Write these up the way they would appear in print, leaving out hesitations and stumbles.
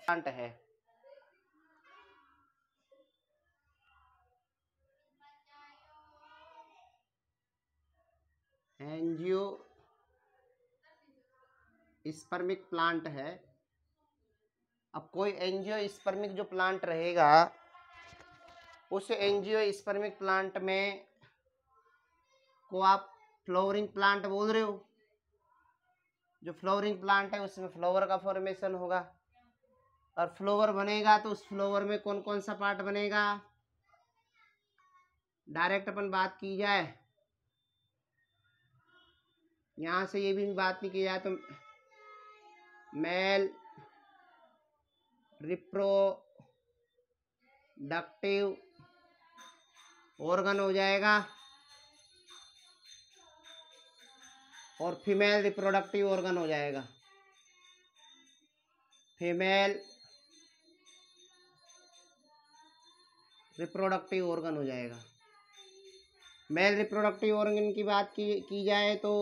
Plant है। Angio स्पर्मिक plant है। अब कोई एंजियो स्पर्मिक जो प्लांट रहेगा, उस एंजियो स्पर्मिक प्लांट में को आप फ्लावरिंग प्लांट बोल रहे हो। जो फ्लावरिंग प्लांट है उसमें फ्लावर का फॉर्मेशन होगा, और फ्लावर बनेगा तो उस फ्लावर में कौन कौन सा पार्ट बनेगा। डायरेक्ट अपन बात की जाए, यहां से ये भी बात नहीं की जाए तो मेल रिप्रोडक्टिव ऑर्गन हो जाएगा, और फीमेल रिप्रोडक्टिव ऑर्गन हो जाएगा। फीमेल रिप्रोडक्टिव ऑर्गन हो जाएगा। मेल रिप्रोडक्टिव ऑर्गन की बात की जाए तो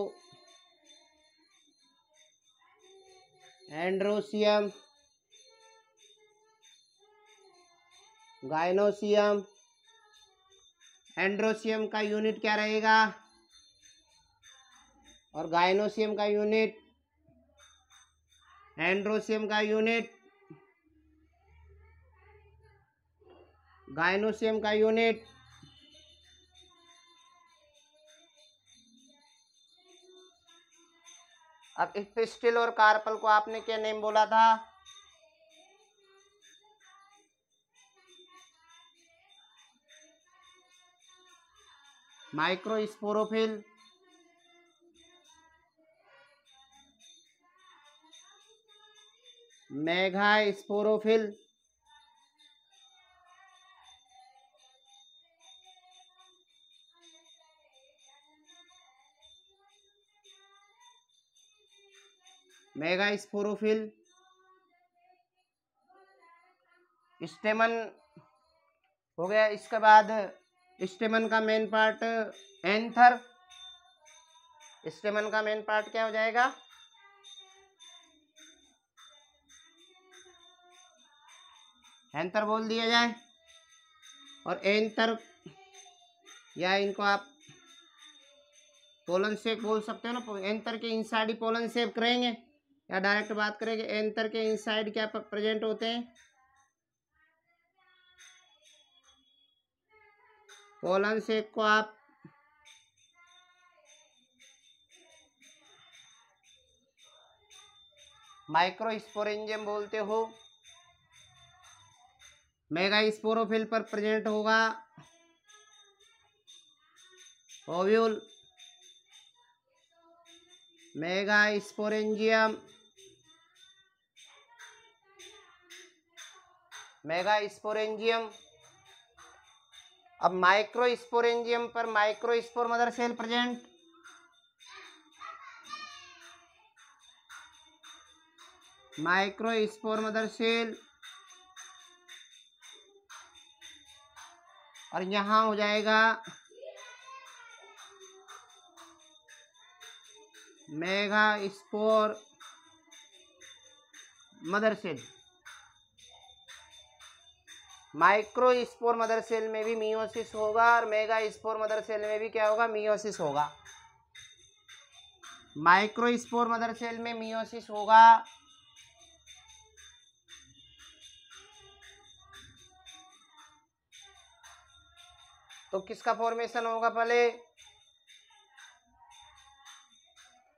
एंड्रोसियम, गायनोसियम। एंड्रोसियम का यूनिट क्या रहेगा, और गायनोसियम का यूनिट, एंड्रोसियम का यूनिट, गायनोसियम का यूनिट। अब पिस्टिल और कार्पल को आपने क्या नेम बोला था, माइक्रोस्पोरोफिल, मेगास्पोरोफिल, मेगास्पोरोफिल। स्टेमन हो गया। इसके बाद स्टेमन का मेन पार्ट एंथर। स्टेमन का मेन पार्ट क्या हो जाएगा, एंथर बोल दिया जाए। और एंथर, या इनको आप पोलन शेप बोल सकते हो ना। एंथर के इनसाइड ही पोलन शेप करेंगे, या डायरेक्ट बात करेंगे एंथर के इनसाइड क्या प्रेजेंट होते हैं, पोलन शेप को आप माइक्रोस्पोरेंजियम बोलते हो। मेगास्पोरोफिल पर प्रेजेंट होगा ओव्यूल। Megasporangium, megasporangium. अब माइक्रोस्पोरेंजियम पर microspore mother cell present. Microspore mother cell, और यहां हो जाएगा megaspore mother cell. Microspore mother cell में भी मियोसिस होगा, और मेगास्पोर मदर सेल में भी क्या होगा, मियोसिस होगा। माइक्रोस्पोर मदर सेल में मियोसिस होगा, तो किसका फॉर्मेशन होगा पहले,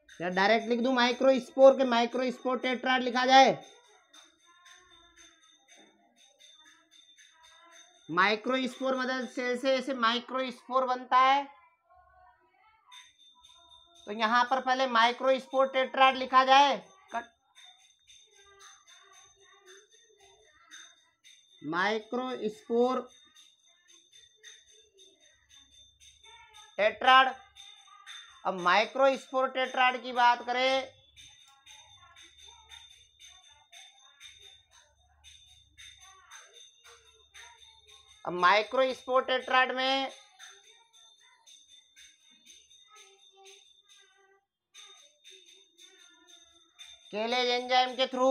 या डायरेक्ट लिख दूं माइक्रोस्पोर के माइक्रोस्पोर टेट्राड लिखा जाए। माइक्रोस्पोर मदर सेल से ऐसे माइक्रोस्पोर बनता है, तो यहां पर पहले माइक्रोस्पोर टेट्राड लिखा जाए। Microspore tetrad. अब माइक्रोस्पोर टेट्राड की बात करें, अब माइक्रोस्पोर टेट्राड में केलेज एंजाइम के थ्रू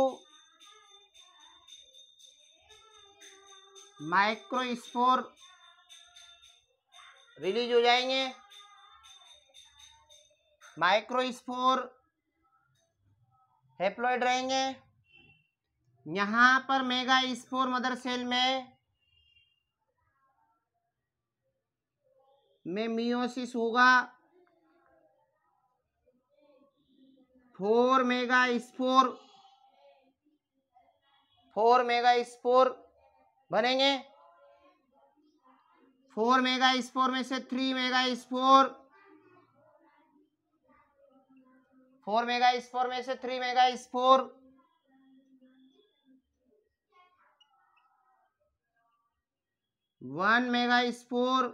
माइक्रोस्पोर रिलीज हो जाएंगे, माइक्रोस्पोर हैप्लॉइड रहेंगे। यहां पर मेगा स्पोर मदर सेल में मियोसिस होगा, 4 मेगा स्पोर बनेंगे। 4 मेगा स्पोर में से 3 मेगा स्पोर, 4 मेगा स्पोर में से 3 mega spore 1 mega spore,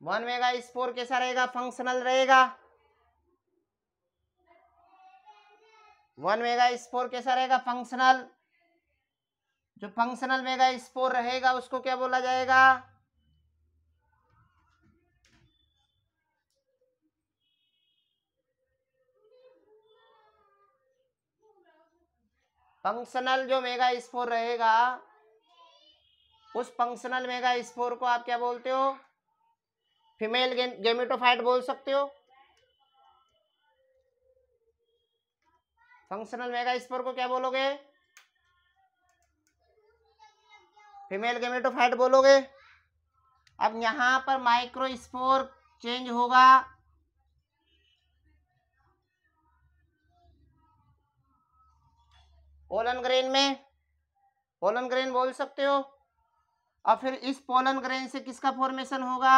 1 mega spore कैसा रहेगा? फंक्शनल रहेगा। 1 मेगा स्पोर कैसा रहेगा? फंक्शनल। जो फंक्शनल मेगा स्पोर रहेगा उसको क्या बोला जाएगा? फंक्शनल जो मेगा स्पोर रहेगा उस फंक्शनल मेगा स्पोर को आप क्या बोलते हो? फीमेल गेमेटोफाइट बोल सकते हो। फंक्शनल मेगा स्पोर को क्या बोलोगे? फीमेल गेमेटोफाइट बोलोगे। अब यहां पर माइक्रोस्पोर चेंज होगा, पोलन ग्रेन में, पोलन ग्रेन बोल सकते हो। और फिर इस पोलन ग्रेन से किसका फॉर्मेशन होगा?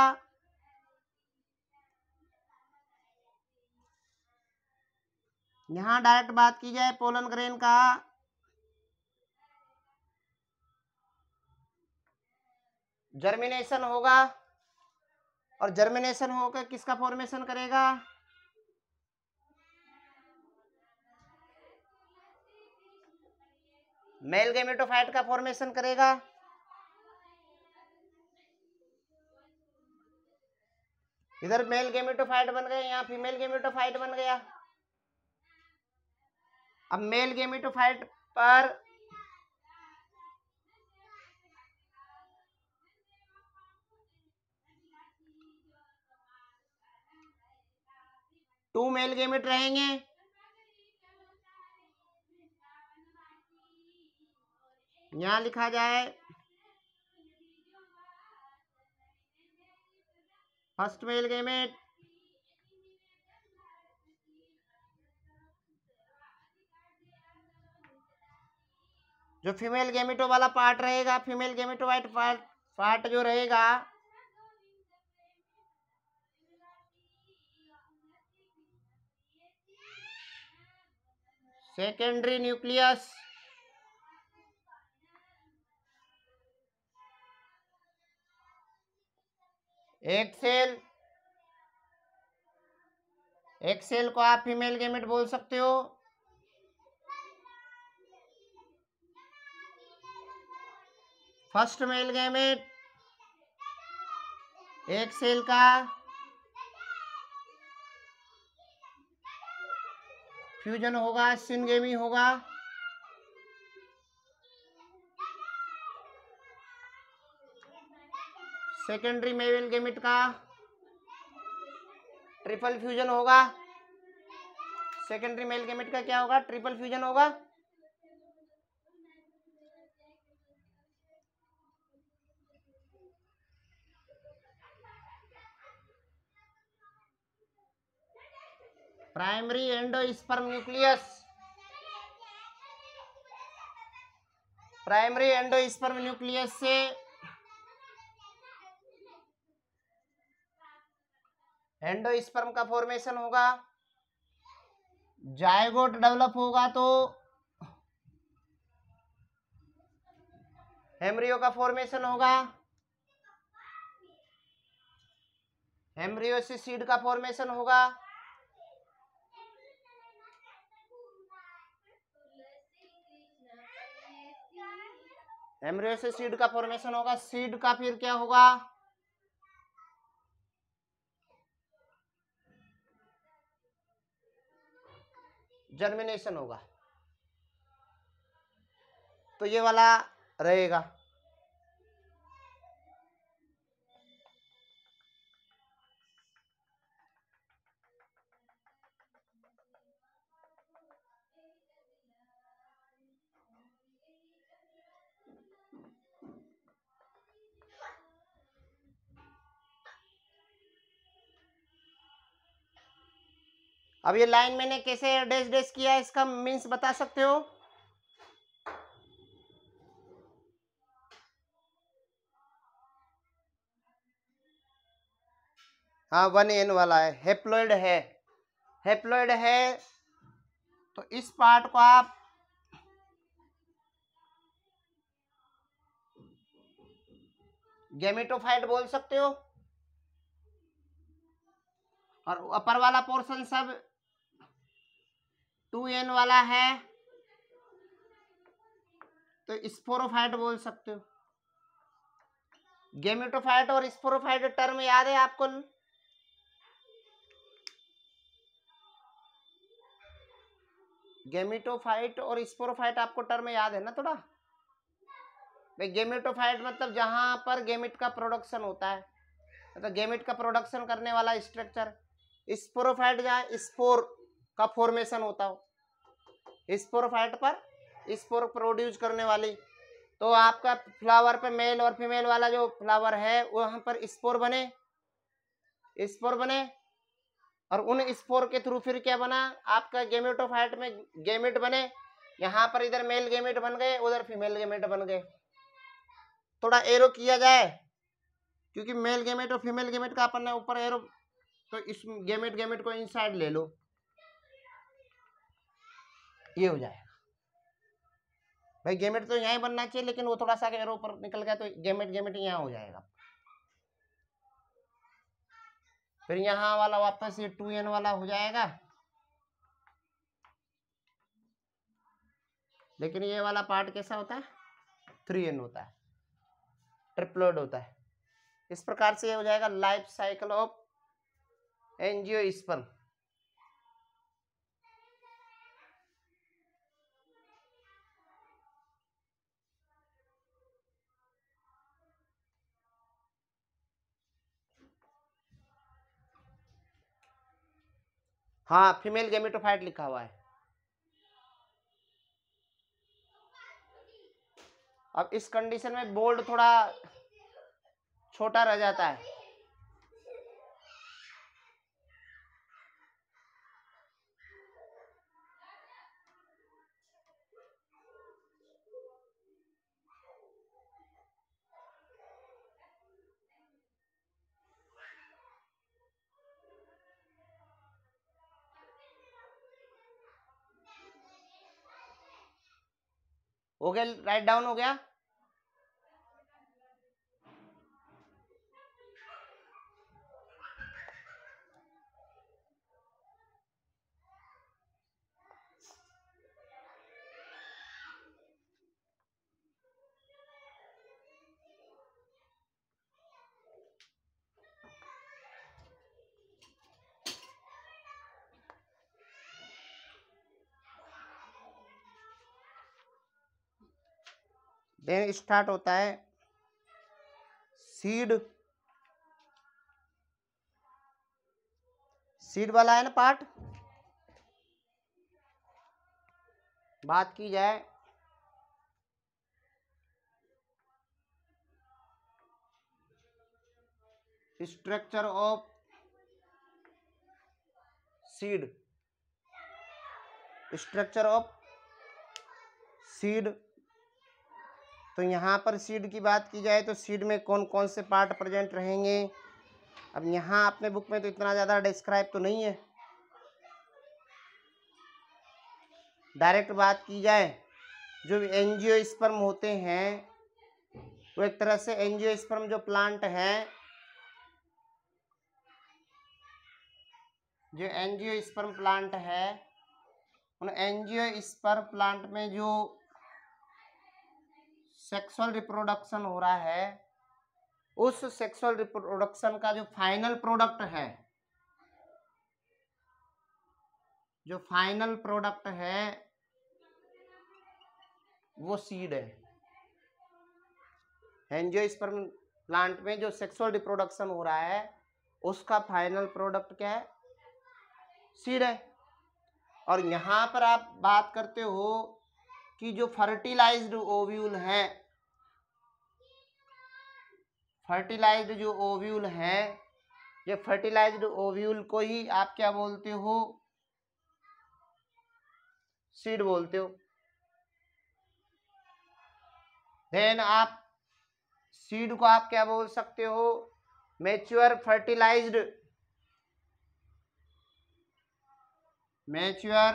यहां डायरेक्ट बात की जाए पोलन ग्रेन का, जर्मिनेशन होगा। और जर्मिनेशन होकर किसका फॉर्मेशन करेगा? मेल गेमेटोफाइट का फॉर्मेशन करेगा। इधर मेल गेमेटोफाइट बन गए, यहाँ फीमेल गेमेटोफाइट बन गया। अब मेल गेमेटोफाइट पर टू मेल गेमेट रहेंगे। यहां लिखा जाए फर्स्ट मेल गेमेट, जो फीमेल गेमेटो वाला पार्ट रहेगा, फीमेल गेमेटोफाइट पार्ट जो रहेगा सेकेंडरी न्यूक्लियस, एक सेल को आप फीमेल गेमेट बोल सकते हो। फर्स्ट मेल गेमेट, एक सेल का फ्यूजन होगा, सिनगेमी होगा। सेकेंडरी मेल गेमेट का ट्रिपल फ्यूजन होगा। सेकेंडरी मेल गेमेट का क्या होगा? ट्रिपल फ्यूजन होगा। Primary endosperm nucleus, primary endosperm nucleus से एंडोस्पर्म का फॉर्मेशन होगा। जायगोट डेवलप होगा तो एम्ब्रियो का फॉर्मेशन होगा। एम्ब्रियो से सीड का फॉर्मेशन होगा। एम्ब्रियो से सीड का फॉर्मेशन होगा। सीड का फिर क्या होगा? जर्मिनेशन होगा। तो ये वाला रहेगा। अब ये लाइन मैंने कैसे डैश डैश किया, इसका मीन्स बता सकते हो? हाँ 1n वाला है, हेप्लॉइड है, हेप्लॉइड है। तो इस पार्ट को आप गैमेटोफाइट बोल सकते हो, और अपर वाला पोर्शन सब 2n वाला है तो स्पोरोफाइट बोल सकते हो। गैमेटोफाइट और स्पोरोफाइट टर्म याद है आपको? गैमेटोफाइट और स्पोरोफाइट आपको टर्म याद है ना थोड़ा? भाई गैमेटोफाइट मतलब जहां पर गैमेट का प्रोडक्शन होता है, मतलब गैमेट का प्रोडक्शन करने वाला स्ट्रक्चर। स्पोरोफाइट जहाँ स्पोर का फॉर्मेशन होता हो, स्पोरोफाइट पर स्पोर प्रोड्यूस करने वाली। तो आपका फ्लावर पे मेल और फीमेल वाला जो फ्लावर है वहां पर स्पोर बने, स्पोर बने, और उन स्पोर के थ्रू फिर क्या बना आपका गैमेटोफाइट में गैमेट बने। यहाँ पर इधर मेल गैमेट बन गए, उधर फीमेल गैमेट बन गए। थोड़ा एरो किया जाए, क्योंकि मेल गैमेट और फीमेल गैमेट का अपन ने ऊपर एरो, तो इस गैमेट गैमेट को इनसाइड ले लो, ये हो जाएगा। भाई गैमेट तो यहाँ ही बनना चाहिए, लेकिन वो थोड़ा सा एरो ऊपर निकल गया तो गैमेट गैमेट यहाँ हो जाएगा। फिर यहाँ वाला वापस ये 2n वाला हो जाएगा, लेकिन ये वाला पार्ट कैसा होता है? 3n होता है, ट्रिप्लोइड होता है। इस प्रकार से ये हो जाएगा लाइफ साइकिल ऑफ एंजियोस्पर्म। हाँ फीमेल गैमेटोफाइट लिखा हुआ है। अब इस कंडीशन में बोल्ड थोड़ा छोटा रह जाता है। हो गया, राइट डाउन हो गया। देन स्टार्ट होता है सीड, सीड वाला है ना पार्ट। बात की जाए structure of seed, structure of seed, तो यहाँ पर सीड की बात की जाए तो सीड में कौन कौन से पार्ट प्रेजेंट रहेंगे। अब यहाँ अपने बुक में तो इतना ज़्यादा डिस्क्राइब तो नहीं है। डायरेक्ट बात की जाए, जो एंजियोस्पर्म होते हैं वो एक तरह से एंजियोस्पर्म जो प्लांट है, जो एंजियोस्पर्म प्लांट है, उन एंजियोस्पर्म प्लांट में जो सेक्सुअल रिप्रोडक्शन हो रहा है, उस सेक्सुअल रिप्रोडक्शन का जो फाइनल प्रोडक्ट है, जो फाइनल प्रोडक्ट है वो सीड है। एंजियोस्पर्म प्लांट में जो सेक्सुअल रिप्रोडक्शन हो रहा है उसका फाइनल प्रोडक्ट क्या है? सीड है। और यहां पर आप बात करते हो कि जो फर्टिलाइज्ड ओव्यूल है, फर्टिलाइज्ड जो ओव्यूल है, ये फर्टिलाइज्ड ओव्यूल को ही आप क्या बोलते हो? सीड बोलते हो। देन आप सीड को आप क्या बोल सकते हो? Mature fertilised, mature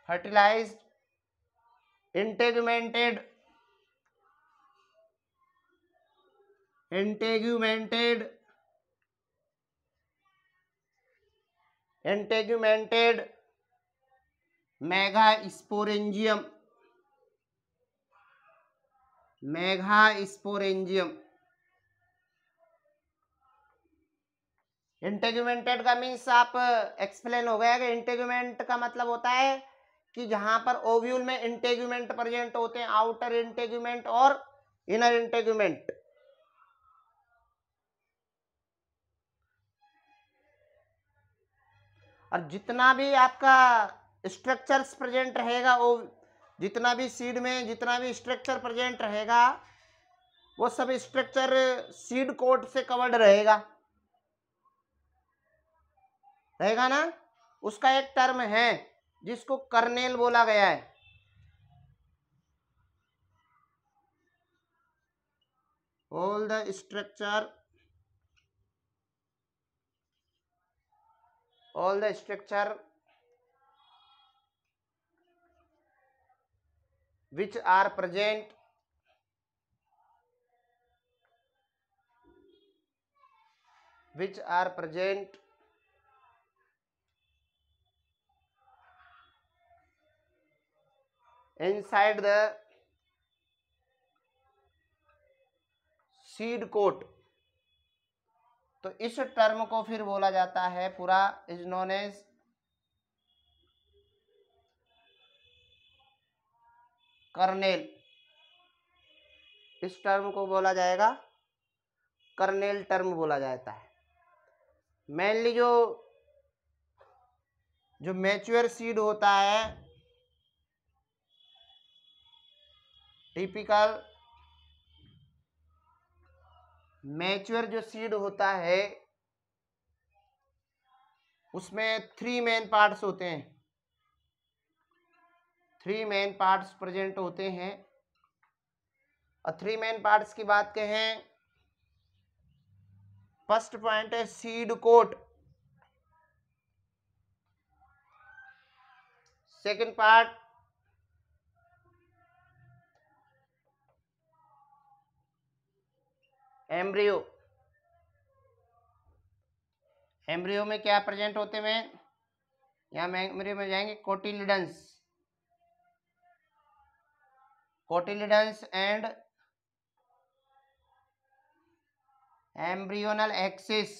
fertilised integumented, integumented, integumented megasporangium, megasporangium. Integumented का मीन्स आप एक्सप्लेन हो गया कि इंटेगुमेंट का मतलब होता है कि जहां पर ओव्यूल में इंटेगुमेंट प्रेजेंट होते हैं, आउटर इंटेगुमेंट और इनर इंटेगुमेंट। और जितना भी आपका स्ट्रक्चर्स प्रेजेंट रहेगा, वो जितना भी सीड में जितना भी स्ट्रक्चर प्रेजेंट रहेगा वो सब स्ट्रक्चर सीड कोट से कवर्ड रहेगा, रहेगा ना। उसका एक टर्म है जिसको कर्नेल बोला गया है। All the structure, all the structure which are present inside the seed coat, तो इस टर्म को फिर बोला जाता है पूरा इज नोन एज कर्नेल। इस टर्म को बोला जाएगा कर्नेल टर्म बोला जाता है। मेनली जो मैच्योर सीड होता है, टिपिकल मैच्योर जो सीड होता है उसमें 3 मेन पार्ट्स होते हैं, 3 मेन पार्ट्स प्रेजेंट होते हैं। और 3 मेन पार्ट्स की बात कहें, फर्स्ट पॉइंट है seed coat, second part embryo. Embryo में क्या प्रेजेंट होते हैं? यहाँ एम्ब्रियो में जाएंगे cotyledons, cotyledons and embryonal axis.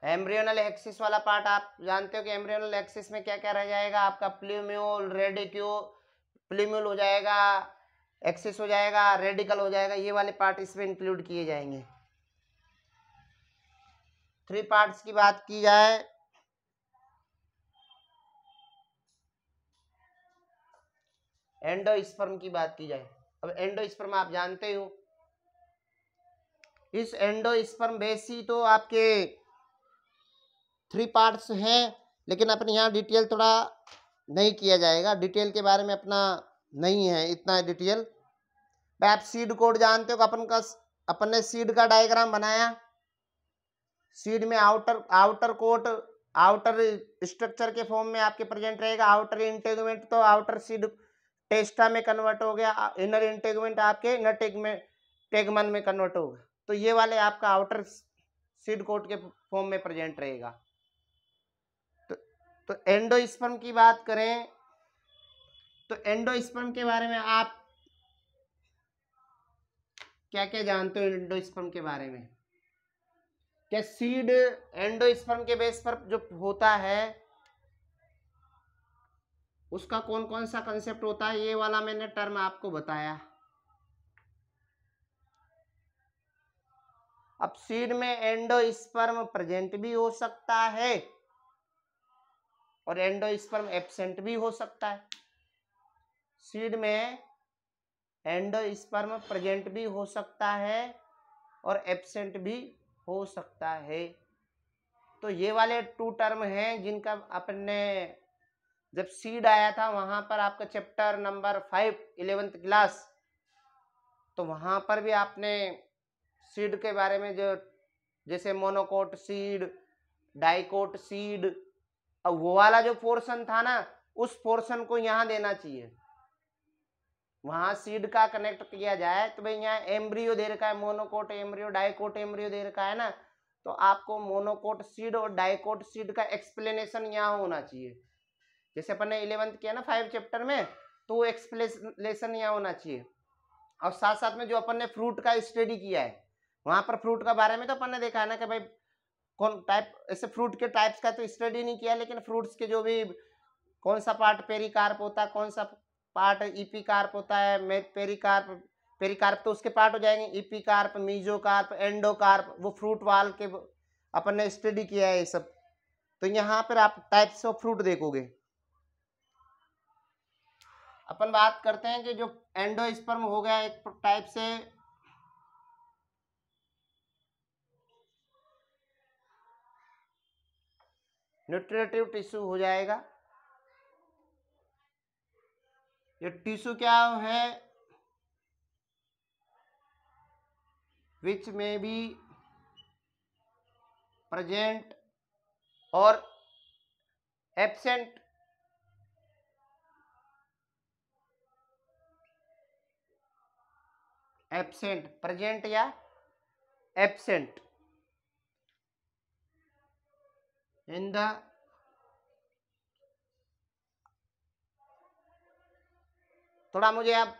Embryonal axis वाला पार्ट आप जानते हो कि एम्ब्रियोनल एक्सिस में क्या क्या रह जाएगा आपका? प्ल्यूम्यूल, रेडिक्यूल, प्ल्यूम्यूल हो जाएगा, एक्सिस हो जाएगा, रेडिकल हो जाएगा, ये वाले पार्ट इसमें इंक्लूड किए जाएंगे। 3 पार्ट्स की बात की जाए, एंडोस्पर्म की बात की जाए। अब एंडोस्पर्म आप जानते हो, इस एंडोस्पर्म बेसी तो आपके 3 पार्ट्स हैं, लेकिन अपन यहाँ डिटेल थोड़ा नहीं किया जाएगा, डिटेल के बारे में अपना नहीं है इतना डिटेल। आप सीड कोड जानते हो, अपन ने सीड का डायग्राम बनाया, सीड में आउटर कोट आउटर स्ट्रक्चर के फॉर्म में आपके प्रेजेंट रहेगा, आउटर इंटेगुमेंट तो आउटर सीड टेस्टा में कन्वर्ट हो गया, इनर इंटेगुमेंट आपके इनर टेगमन में कन्वर्ट होगा। तो ये वाले आपका आउटर सीड कोट के फॉर्म में प्रेजेंट रहेगा। तो एंडोस्पर्म की बात करें तो एंडोस्पर्म के बारे में आप क्या क्या जानते हो? एंडोस्पर्म के बारे में क्या सीड एंडोस्पर्म के बेस पर जो होता है उसका कौन कौन सा कंसेप्ट होता है, ये वाला मैंने टर्म आपको बताया। अब सीड में एंडोस्पर्म प्रेजेंट भी हो सकता है और एंडोस्पर्म एब्सेंट भी हो सकता है। सीड में एंडोस्पर्म प्रेजेंट भी हो सकता है और एब्सेंट भी हो सकता है। तो ये वाले 2 टर्म हैं जिनका अपने जब सीड आया था वहां पर आपका चैप्टर नंबर 5 11th क्लास, तो वहां पर भी आपने सीड के बारे में जो जैसे मोनोकोट सीड, डाइकोट सीड, अब वो वाला जो पोर्शन था ना उस पोर्शन को यहाँ देना चाहिए। वहां सीड का कनेक्ट किया जाए तो भाई यहाँ एम्ब्रियो दे रखा है, मोनोकोट एम्ब्रियो, डाइकोट एम्ब्रियो दे रखा है ना, तो आपको मोनोकोट सीड और डाइकोट सीड का एक्सप्लेनेशन यहाँ होना चाहिए। जैसे अपन ने 11th किया ना 5 चैप्टर में, तो वो एक्सप्लेनेशन यहाँ होना चाहिए। और साथ साथ में जो अपन ने फ्रूट का स्टडी किया है वहां पर फ्रूट का बारे में तो अपन ने देखा है ना कि भाई कौन टाइप, ऐसे फ्रूट के टाइप्स का तो स्टडी नहीं किया, लेकिन फ्रूट्स के जो भी कौन सा पार्ट पेरिकार्प होता है, कौन सा पार्ट इपिकार्प होता है, पेरिकार्प, पेरिकार्प तो उसके पार्ट हो जाएंगे, इपिकार्प, मीजोकार्प, एंडोकार्प, वो फ्रूट वाल के अपन ने स्टडी किया है ये सब। तो यहाँ पर आप टाइप्स ऑफ फ्रूट देखोगे। अपन बात करते हैं कि जो एंडोस्पर्म हो गया एक टाइप से न्यूट्रिटिव टिश्यू हो जाएगा। ये टिश्यू क्या है, विच में बी प्रेजेंट और एब्सेंट प्रेजेंट या एब्सेंट इन द थोड़ा मुझे आप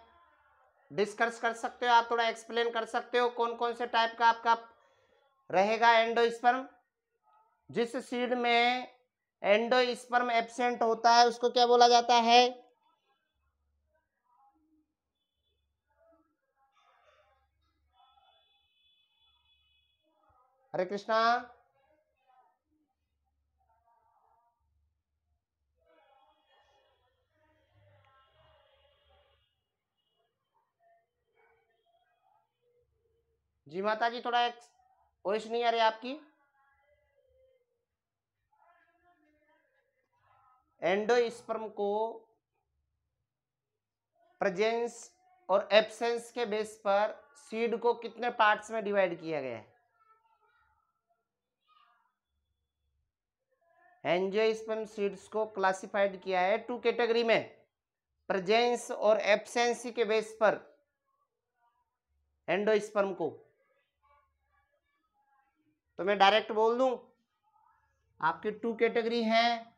डिस्कस कर सकते हो, आप थोड़ा एक्सप्लेन कर सकते हो कौन कौन से टाइप का आपका रहेगा एंडोस्पर्म। जिस सीड में एंडोस्पर्म एब्सेंट होता है उसको क्या बोला जाता है? हरे कृष्णा। जी माता जी, थोड़ा वॉइस नहीं आ रही आपकी। एंडोस्पर्म को प्रेजेंस और एब्सेंस के बेस पर सीड को कितने पार्ट्स में डिवाइड किया गया है? एंजियोस्पर्म सीड्स को क्लासिफाइड किया है 2 कैटेगरी में, प्रेजेंस और एब्सेंस के बेस पर एंडोस्पर्म को। तो मैं डायरेक्ट बोल दूं आपकी 2 कैटेगरी हैं,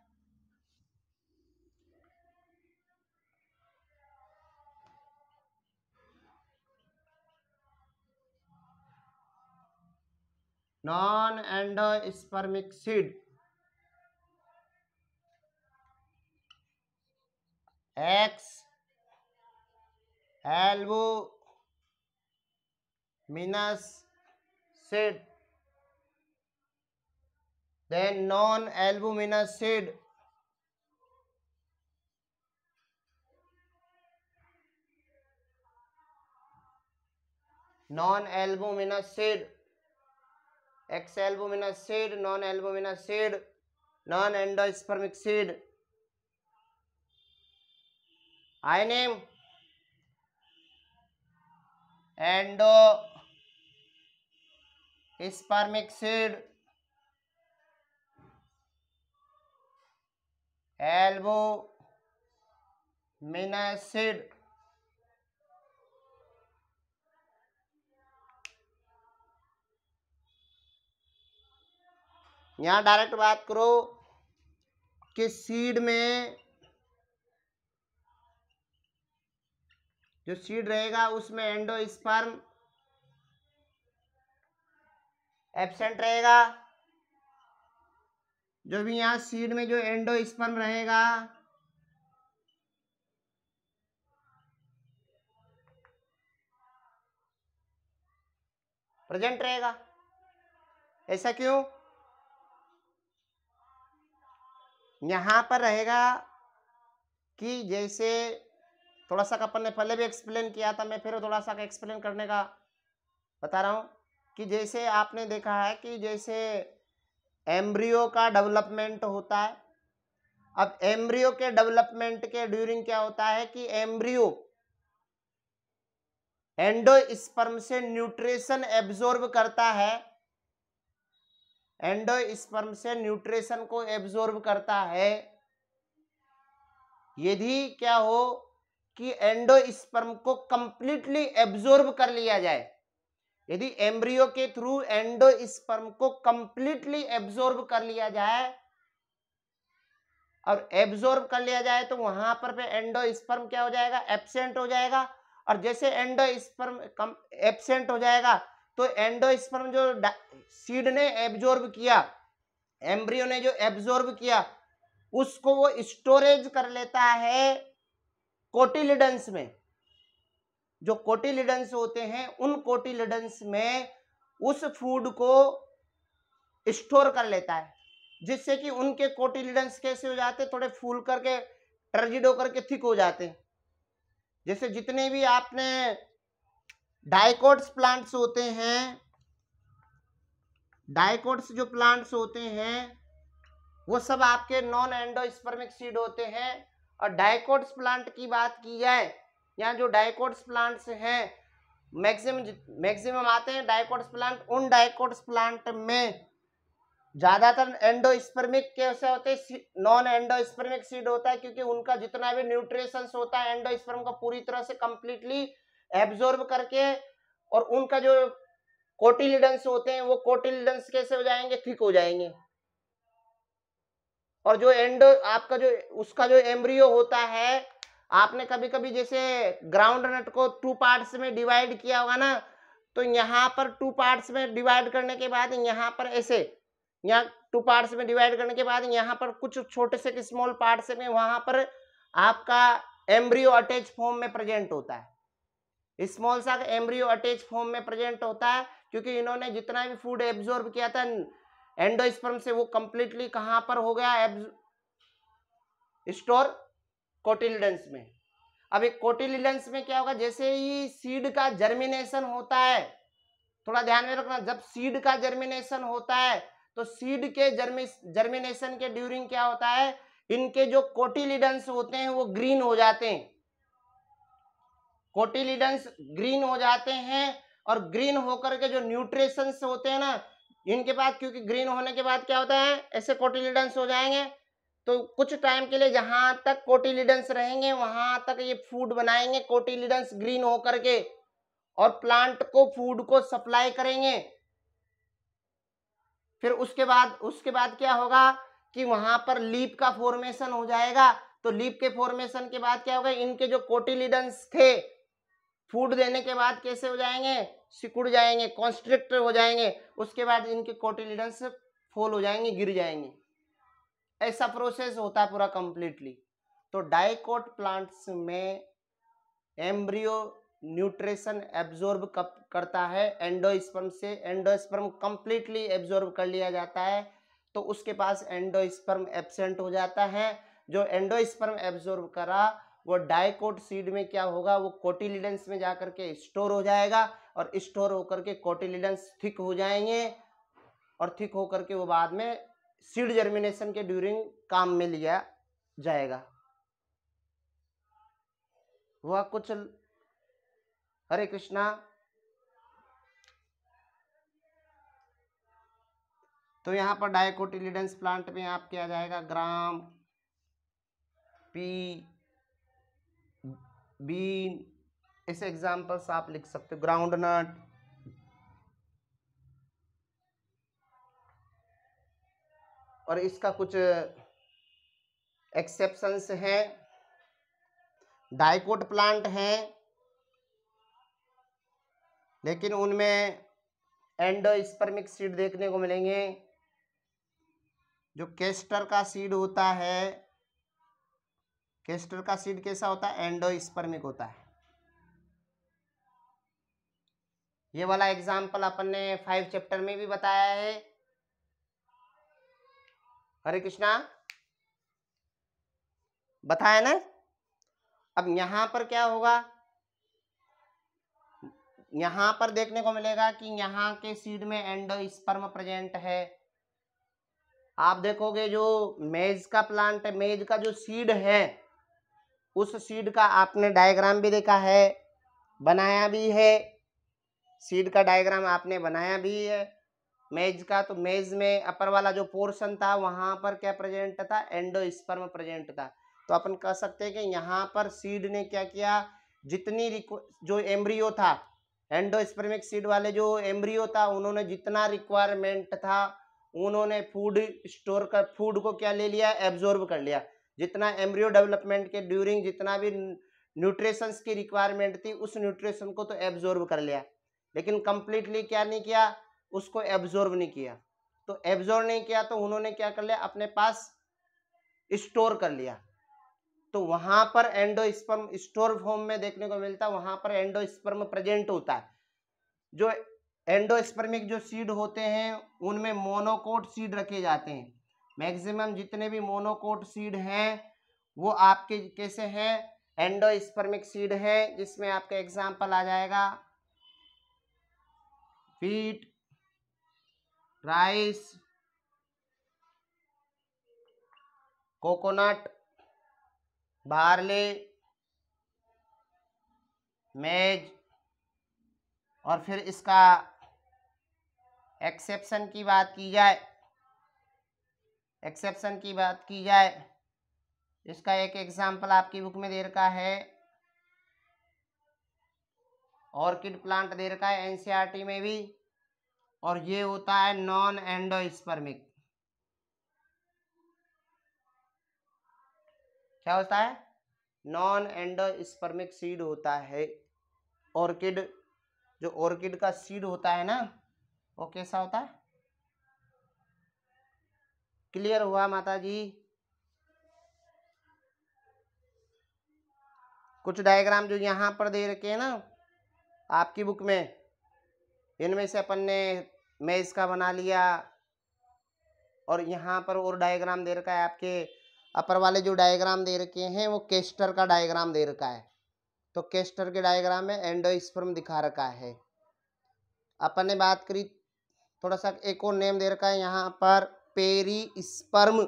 non endospermic seed, x albuminous seed, then non-albuminous seed, non-albuminous seed, X-albuminous seed, non-albuminous seed, non-endospermic seed. I name endospermic seed, albuminous seed. यहाँ डायरेक्ट बात करो कि सीड में जो सीड रहेगा उसमें एंडोस्पर्म एब्सेंट रहेगा। जो भी यहाँ सीड में जो एंडोस्पर्म रहेगा प्रेजेंट रहेगा। ऐसा क्यों? यहां पर रहेगा कि जैसे थोड़ा सा अपन ने पहले भी एक्सप्लेन किया था, मैं फिर थोड़ा सा एक्सप्लेन करने का बता रहा हूं कि जैसे आपने देखा है कि जैसे एम्ब्रियो का डेवलपमेंट होता है। अब एम्ब्रियो के डेवलपमेंट के ड्यूरिंग क्या होता है कि एम्ब्रियो एंडोस्पर्म से न्यूट्रिशन एब्जॉर्ब करता है, एंडोस्पर्म से न्यूट्रिशन को एब्जॉर्ब करता है। यदि क्या हो कि एंडोस्पर्म को कंप्लीटली एब्जॉर्ब कर लिया जाए, यदि एम्ब्रियो के थ्रू एंडोस्पर्म को कंप्लीटली एब्जॉर्ब कर लिया जाए और एब्जॉर्ब कर लिया जाए तो वहां पर पे एंडोस्पर्म क्या हो जाएगा? एब्सेंट हो जाएगा। और जैसे एंडोस्पर्म एब्सेंट हो जाएगा तो एंडोस्पर्म जो सीड ने एब्जॉर्ब किया, एम्ब्रियो ने जो एब्जॉर्ब किया, उसको वो स्टोरेज कर लेता है कोटिलिडन्स में। जो कोटिलिडन्स होते हैं उन कोटिलिडन्स में उस फूड को स्टोर कर लेता है, जिससे कि उनके कोटिलिडन्स कैसे हो जाते? थोड़े फूल करके टर्जिड होकर के थिक हो जाते हैं। जैसे जितने भी आपने डाइकोट्स प्लांट्स होते हैं, डाइकोट्स जो प्लांट्स होते हैं वो सब आपके नॉन एंडोस्पर्मिक सीड होते हैं। और डाइकोट्स प्लांट की बात की जाए, यहाँ जो डाइकोट्स प्लांट्स हैं मैक्सिमम आते हैं डाइकोट्स प्लांट। उन डाइकोट्स प्लांट में ज्यादातर एंडोस्पर्मिक कैसे होते हैं? नॉन एंडोस्पर्मिक सीड होता है, क्योंकि उनका जितना भी न्यूट्रिशन होता है एंडोस्पर्म का पूरी तरह से कंप्लीटली एब्जॉर्ब करके, और उनका जो कोटिलिडन्स होते हैं वो कोटिलिडन्स कैसे हो जाएंगे? थिक हो जाएंगे। और जो एंडो आपका जो उसका जो एम्ब्रियो होता है, आपने कभी कभी जैसे ग्राउंड नट को 2 पार्ट्स में डिवाइड किया होगा ना, तो यहाँ पर 2 पार्ट्स में डिवाइड करने के बाद यहाँ पर ऐसे, यहाँ 2 पार्ट्स में डिवाइड करने के बाद यहाँ पर कुछ छोटे से स्मॉल पार्ट्स में वहां पर आपका एम्ब्रियो अटैच फॉर्म में प्रेजेंट होता है। स्मॉल सा एम्ब्रियो अटैच फॉर्म में प्रेजेंट होता है, क्योंकि इन्होंने जितना भी फूड एब्जॉर्ब किया था एंडोस्पर्म से वो कंप्लीटली कहां पर हो गया? स्टोर कोटिलिडन्स में। अब एक कोटिलिडन्स में क्या होगा? जैसे ही सीड का जर्मिनेशन होता है, थोड़ा ध्यान में रखना, जब सीड का जर्मिनेशन होता है तो सीड के जर्मिनेशन के ड्यूरिंग क्या होता है? इनके जो कोटिलिडन्स होते हैं वो ग्रीन हो जाते हैं, कोटिलिडन्स ग्रीन हो जाते हैं। और ग्रीन होकर के जो न्यूट्रिशंस होते हैं ना इनके बाद, क्योंकि ग्रीन होने के बाद क्या होता है? ऐसे कोटिलिडन्स हो जाएंगे, तो कुछ टाइम के लिए जहां तक कोटिलिडन्स रहेंगे वहां तक ये फूड बनाएंगे, कोटिलिडन्स ग्रीन होकर के, और प्लांट को फूड को सप्लाई करेंगे। फिर उसके बाद क्या होगा कि वहां पर लीफ का फॉर्मेशन हो जाएगा। तो लीफ के फॉर्मेशन के बाद क्या होगा? इनके जो कोटिलिडन्स थे फूड देने के बाद कैसे हो जाएंगे? सिकुड़ जाएंगे, कॉन्स्ट्रिक्ट हो जाएंगे। उसके बाद इनके कोटिलिडन्स फॉल हो जाएंगे, गिर जाएंगे। ऐसा प्रोसेस होता है पूरा कंप्लीटली। तो डाइकोट प्लांट्स में एम्ब्रियो न्यूट्रिशन एब्जॉर्ब करता है एंडोस्पर्म से, एंडोस्पर्म कंप्लीटली एब्जॉर्ब कर लिया जाता है, तो उसके पास एंडोस्पर्म एब्सेंट हो जाता है। जो एंडोस्पर्म एब्जॉर्ब करा वो डाइकोट सीड में क्या होगा? वो कोटिलिडन्स में जाकर के स्टोर हो जाएगा, और स्टोर होकर के कोटिलिडन्स थिक हो जाएंगे, और थिक होकर के वो बाद में सीड जर्मिनेशन के ड्यूरिंग काम में लिया जाएगा। वह कुछ हरे कृष्णा। तो यहाँ पर डाइकोटिलिडन्स प्लांट में आप क्या जाएगा? ग्राम, पी, बीन, ऐसे एग्जाम्पल्स आप लिख सकते हो, ग्राउंड नट। और इसका कुछ एक्सेप्शंस हैं। डाइकोट प्लांट हैं लेकिन उनमें एंडोस्पर्मिक सीड देखने को मिलेंगे। जो केस्टर का सीड होता है, केस्टर का सीड कैसा होता है? एंडोस्पर्मिक होता है। ये वाला एग्जाम्पल अपन ने 5 चैप्टर में भी बताया है। हरे कृष्णा, बताया ना। अब यहां पर क्या होगा? यहां पर देखने को मिलेगा कि यहाँ के सीड में एंडोस्पर्म प्रेजेंट है। आप देखोगे जो मेज का प्लांट है, मेज का जो सीड है, उस सीड का आपने डायग्राम भी देखा है, बनाया भी है। सीड का डायग्राम आपने बनाया भी है मेज का। तो मेज में अपर वाला जो पोर्शन था वहां पर क्या प्रेजेंट था? एंडोस्पर्म प्रेजेंट था। तो अपन कह सकते हैं कि यहाँ पर सीड ने क्या किया, जितनी जो एम्ब्रियो था, एंडोस्पर्मिक सीड वाले जो एम्ब्रियो था, उन्होंने जितना रिक्वायरमेंट था उन्होंने फूड स्टोर कर, फूड को क्या ले लिया? एब्जॉर्ब कर लिया। जितना एम्ब्रियो डेवलपमेंट के ड्यूरिंग जितना भी न्यूट्रिशंस की रिक्वायरमेंट थी, उस न्यूट्रिशन को तो एब्जॉर्ब कर लिया, लेकिन कंप्लीटली क्या नहीं किया? उसको एब्जॉर्ब नहीं किया। तो एब्जॉर्ब नहीं किया तो उन्होंने क्या कर लिया? अपने पास स्टोर कर लिया। तो वहां पर एंडोस्पर्म स्टोर फॉर्म में देखने को मिलता है, वहां पर एंडोस्पर्म प्रेजेंट होता है। जो एंडोस्पर्मिक जो सीड होते हैं उनमें मोनोकोट सीड रखे जाते हैं। मैक्सिमम जितने भी मोनोकोट सीड हैं वो आपके कैसे हैं? एंडोस्पर्मिक सीड है, जिसमें आपका एग्जांपल आ जाएगा व्हीट, राइस, कोकोनट, बार्ले, मेज। और फिर इसका एक्सेप्शन की बात की जाए, एक्सेप्शन की बात की जाए, इसका एक एग्जाम्पल आपकी बुक में दे रखा है, ऑर्किड प्लांट दे रखा है एनसीईआरटी में भी। और ये होता है नॉन एंडोस्पर्मिक। क्या होता है? नॉन एंडोस्पर्मिक सीड होता है ऑर्किड। जो ऑर्किड का सीड होता है ना, वो कैसा होता है? क्लियर हुआ माता जी? कुछ डायग्राम जो यहाँ पर दे रखे हैं ना आपकी बुक में, इनमें से अपन ने मेज का बना लिया, और यहाँ पर और डायग्राम दे रखा है आपके अपर वाले जो डायग्राम दे रखे हैं वो केस्टर का डायग्राम दे रखा है। तो केस्टर के डायग्राम में एंडोस्पर्म दिखा रखा है। अपन ने बात करी, थोड़ा सा एक और नेम दे रखा है यहाँ पर, पेरीस्पर्म।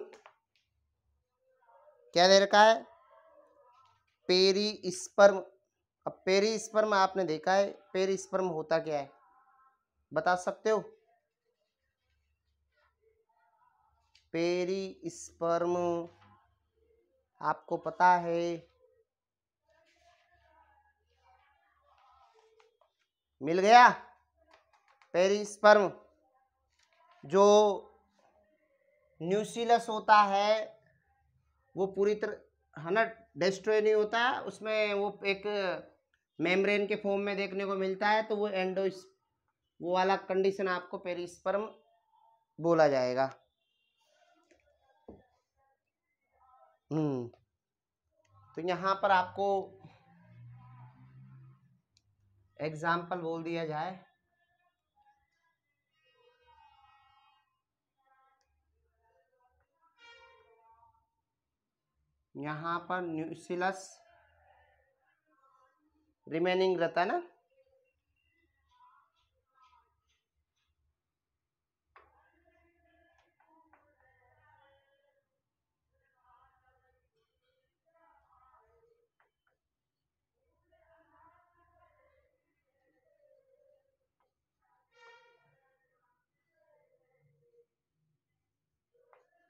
क्या दे रखा है? पेरीस्पर्म। अब पेरीस्पर्म आपने देखा है, पेरीस्पर्म होता क्या है बता सकते हो? पेरीस्पर्म आपको पता है? मिल गया? पेरीस्पर्म जो न्यूसिलस होता है वो पूरी तरह है ना डिस्ट्रॉय नहीं होता है, उसमें वो एक मेम्ब्रेन के फॉर्म में देखने को मिलता है। तो वो वो वाला कंडीशन आपको पेरीस्पर्म बोला जाएगा। तो यहाँ पर आपको एग्जाम्पल बोल दिया जाए, यहाँ पर न्यूसिलस रिमेनिंग रहता है ना,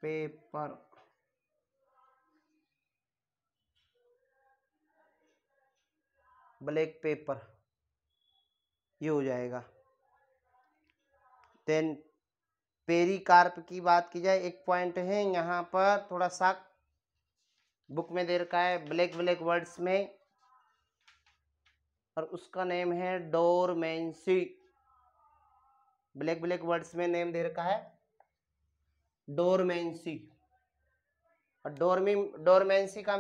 पेपर, ब्लैक पेपर, ये हो जाएगा। देन पेरिकार्प की बात की जाए, एक पॉइंट है यहाँ पर थोड़ा सा बुक में दे रखा है ब्लैक ब्लैक वर्ड्स में, और उसका नेम है डोरमेंसी। ब्लैक ब्लैक वर्ड्स में नेम दे रखा है डोरमेंसी। और डोरमेंसी का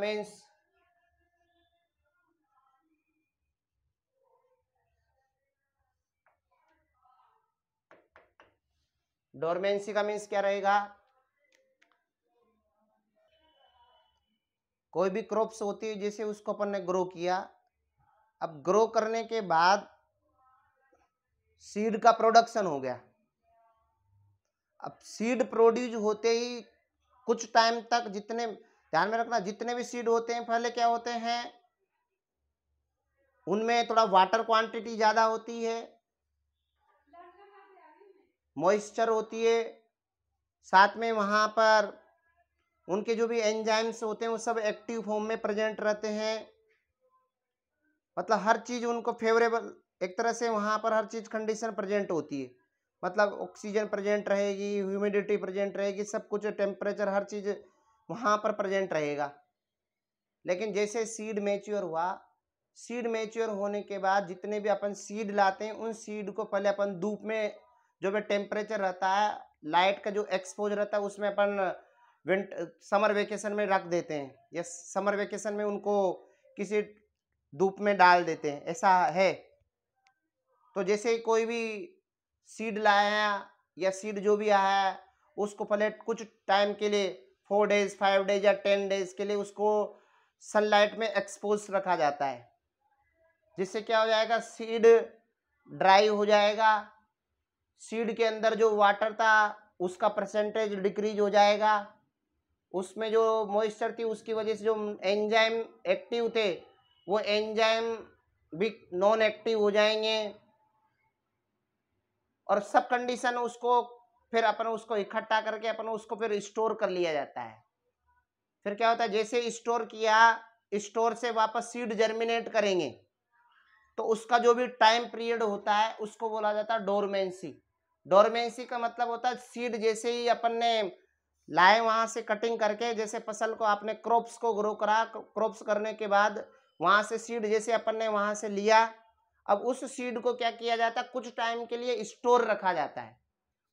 मीन्स क्या रहेगा? कोई भी क्रॉप्स होती है जैसे उसको अपन ने ग्रो किया, अब ग्रो करने के बाद सीड का प्रोडक्शन हो गया। अब सीड प्रोड्यूस होते ही कुछ टाइम तक, जितने ध्यान में रखना, जितने भी सीड होते हैं पहले क्या होते हैं, उनमें थोड़ा वाटर क्वांटिटी ज्यादा होती है, मॉइस्चर होती है, साथ में वहां पर उनके जो भी एंजाइम्स होते हैं वो सब एक्टिव फॉर्म में प्रेजेंट रहते हैं। मतलब हर चीज उनको फेवरेबल, एक तरह से वहां पर हर चीज कंडीशन प्रेजेंट होती है। मतलब ऑक्सीजन प्रेजेंट रहेगी, ह्यूमिडिटी प्रेजेंट रहेगी, सब कुछ, टेम्परेचर, हर चीज वहां पर प्रेजेंट रहेगा। लेकिन जैसे सीड मैच्योर हुआ, सीड मैच्योर होने के बाद जितने भी अपन सीड लाते हैं उन सीड को पहले अपन धूप में, जो भी टेम्परेचर रहता है, लाइट का जो एक्सपोज रहता है, उसमें अपन समर वेकेशन में रख देते हैं, या समर वेकेशन में उनको किसी धूप में डाल देते हैं, ऐसा है। तो जैसे कोई भी सीड लाया है या सीड जो भी आया है, उसको पहले कुछ टाइम के लिए 4 डेज 5 डेज या 10 डेज के लिए उसको सनलाइट में एक्सपोज रखा जाता है, जिससे क्या हो जाएगा, सीड ड्राई हो जाएगा, सीड के अंदर जो वाटर था उसका परसेंटेज डिक्रीज हो जाएगा, उसमें जो मॉइस्चर थी उसकी वजह से जो एंजाइम एक्टिव थे वो एंजाइम भी नॉन एक्टिव हो जाएंगे, और सब कंडीशन उसको फिर अपन उसको इकट्ठा करके अपन उसको फिर स्टोर कर लिया जाता है। फिर क्या होता है, जैसे स्टोर किया, स्टोर से वापस सीड जर्मिनेट करेंगे, तो उसका जो भी टाइम पीरियड होता है उसको बोला जाता है डोरमेंसी। डोरमेंसी का मतलब होता है सीड जैसे ही अपन ने लाए वहां से कटिंग करके, जैसे फसल को आपने क्रॉप्स को ग्रो करा, क्रॉप्स करने के बाद वहां से सीड जैसे अपन ने वहां से लिया, अब उस सीड को क्या किया जाता है, कुछ टाइम के लिए स्टोर रखा जाता है।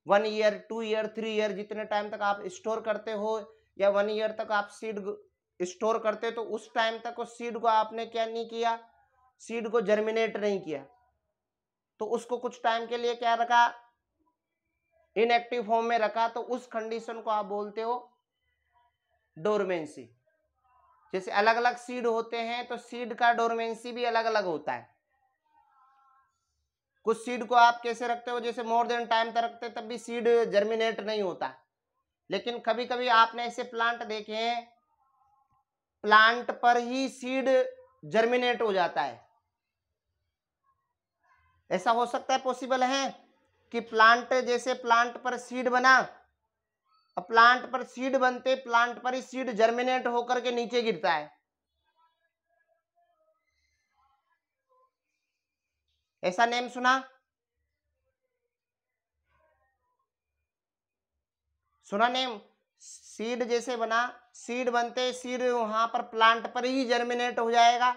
1 ईयर 2 ईयर 3 ईयर जितने टाइम तक आप स्टोर करते हो, या 1 ईयर तक आप सीड स्टोर करते हो, तो उस टाइम तक उस सीड को आपने क्या नहीं किया, सीड को जर्मिनेट नहीं किया, तो उसको कुछ टाइम के लिए क्या रखा, इनएक्टिव फॉर्म में रखा, तो उस कंडीशन को आप बोलते हो डोरमेंसी। जैसे अलग अलग सीड होते हैं तो सीड का डोरमेंसी भी अलग अलग होता है। कुछ सीड को आप कैसे रखते हो, जैसे मोर देन टाइम तक रखते तब भी सीड जर्मिनेट नहीं होता। लेकिन कभी कभी आपने ऐसे प्लांट देखे हैं, प्लांट पर ही सीड जर्मिनेट हो जाता है। ऐसा हो सकता है, पॉसिबल है कि प्लांट, जैसे प्लांट पर सीड बना, अब प्लांट पर सीड बनते प्लांट पर ही सीड जर्मिनेट होकर के नीचे गिरता है। ऐसा नेम सुना नेम? सीड जैसे बना, सीड बनते सीड वहां पर प्लांट पर ही जर्मिनेट हो जाएगा,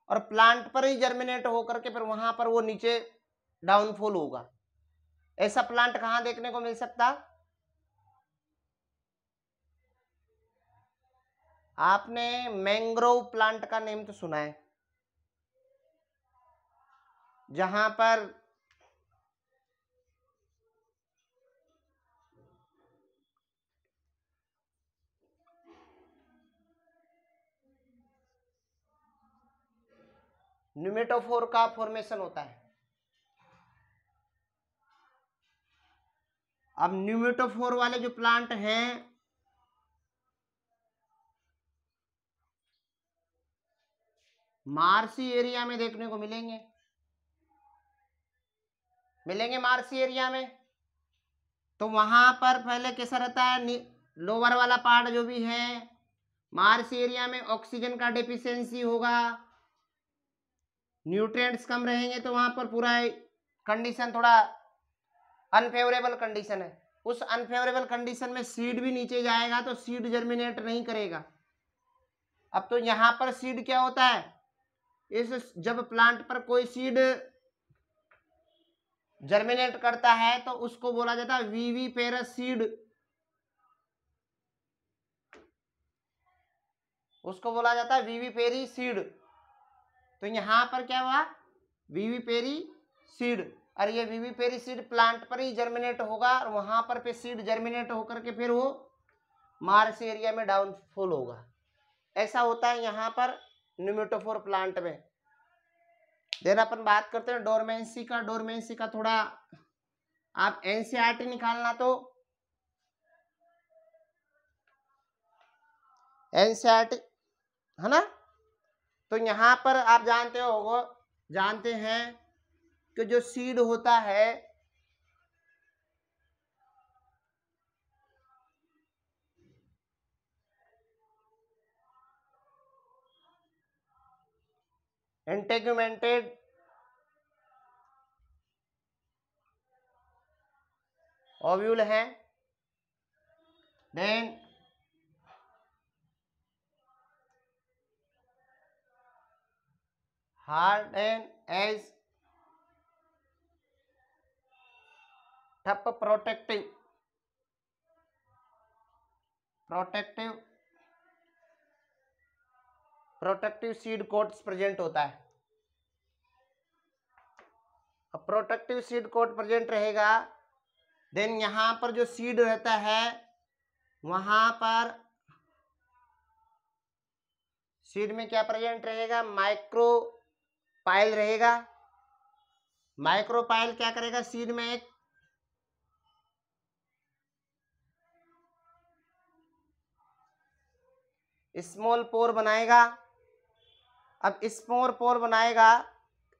और प्लांट पर ही जर्मिनेट होकर के फिर वहां पर वो नीचे डाउनफॉल होगा। ऐसा प्लांट कहां देखने को मिल सकता? आपने मैंग्रोव प्लांट का नेम तो सुना है, जहां पर न्यूमेटोफोर का फॉर्मेशन होता है। अब न्यूमेटोफोर वाले जो प्लांट हैं, मार्सी एरिया में देखने को मिलेंगे, मार्सी एरिया में। तो वहां पर पहले कैसा रहता है, लोअर वाला पार्ट जो भी है, मार्स एरिया में ऑक्सीजन का डिफिशियंसी होगा, न्यूट्रिएंट्स कम रहेंगे, तो वहां पर पूरा कंडीशन थोड़ा अनफेवरेबल कंडीशन है। उस अनफेवरेबल कंडीशन में सीड भी नीचे जाएगा तो सीड जर्मिनेट नहीं करेगा। अब तो यहाँ पर सीड क्या होता है, इस जब प्लांट पर कोई सीड जर्मिनेट करता है तो उसको बोला जाता है विविपेरस सीड, उसको बोला जाता है विविपेरी सीड। तो यहाँ पर क्या हुआ, विविपेरी सीड, और ये विविपेरी सीड प्लांट पर ही जर्मिनेट होगा और वहां पर पे सीड जर्मिनेट होकर के फिर वो मार्स एरिया में डाउनफॉल होगा। ऐसा होता है यहाँ पर न्यूमेटोफोर प्लांट में। देन अपन बात करते हैं डोरमेंसी का। डोरमेंसी का थोड़ा आप एनसीईआरटी निकालना, तो एनसीईआरटी है ना। तो यहाँ पर आप जानते हैं कि जो सीड होता है इंटेगुमेंटेड ओव्यूल है, then hard and as tough protective seed coats present होता है। अब प्रोटेक्टिव सीड कोट प्रेजेंट रहेगा, देन यहां पर जो सीड रहता है वहां पर सीड में क्या प्रेजेंट रहेगा, माइक्रोपाइल रहेगा। माइक्रोपाइल क्या करेगा, सीड में एक स्मॉल पोर बनाएगा। अब स्मॉल पोर बनाएगा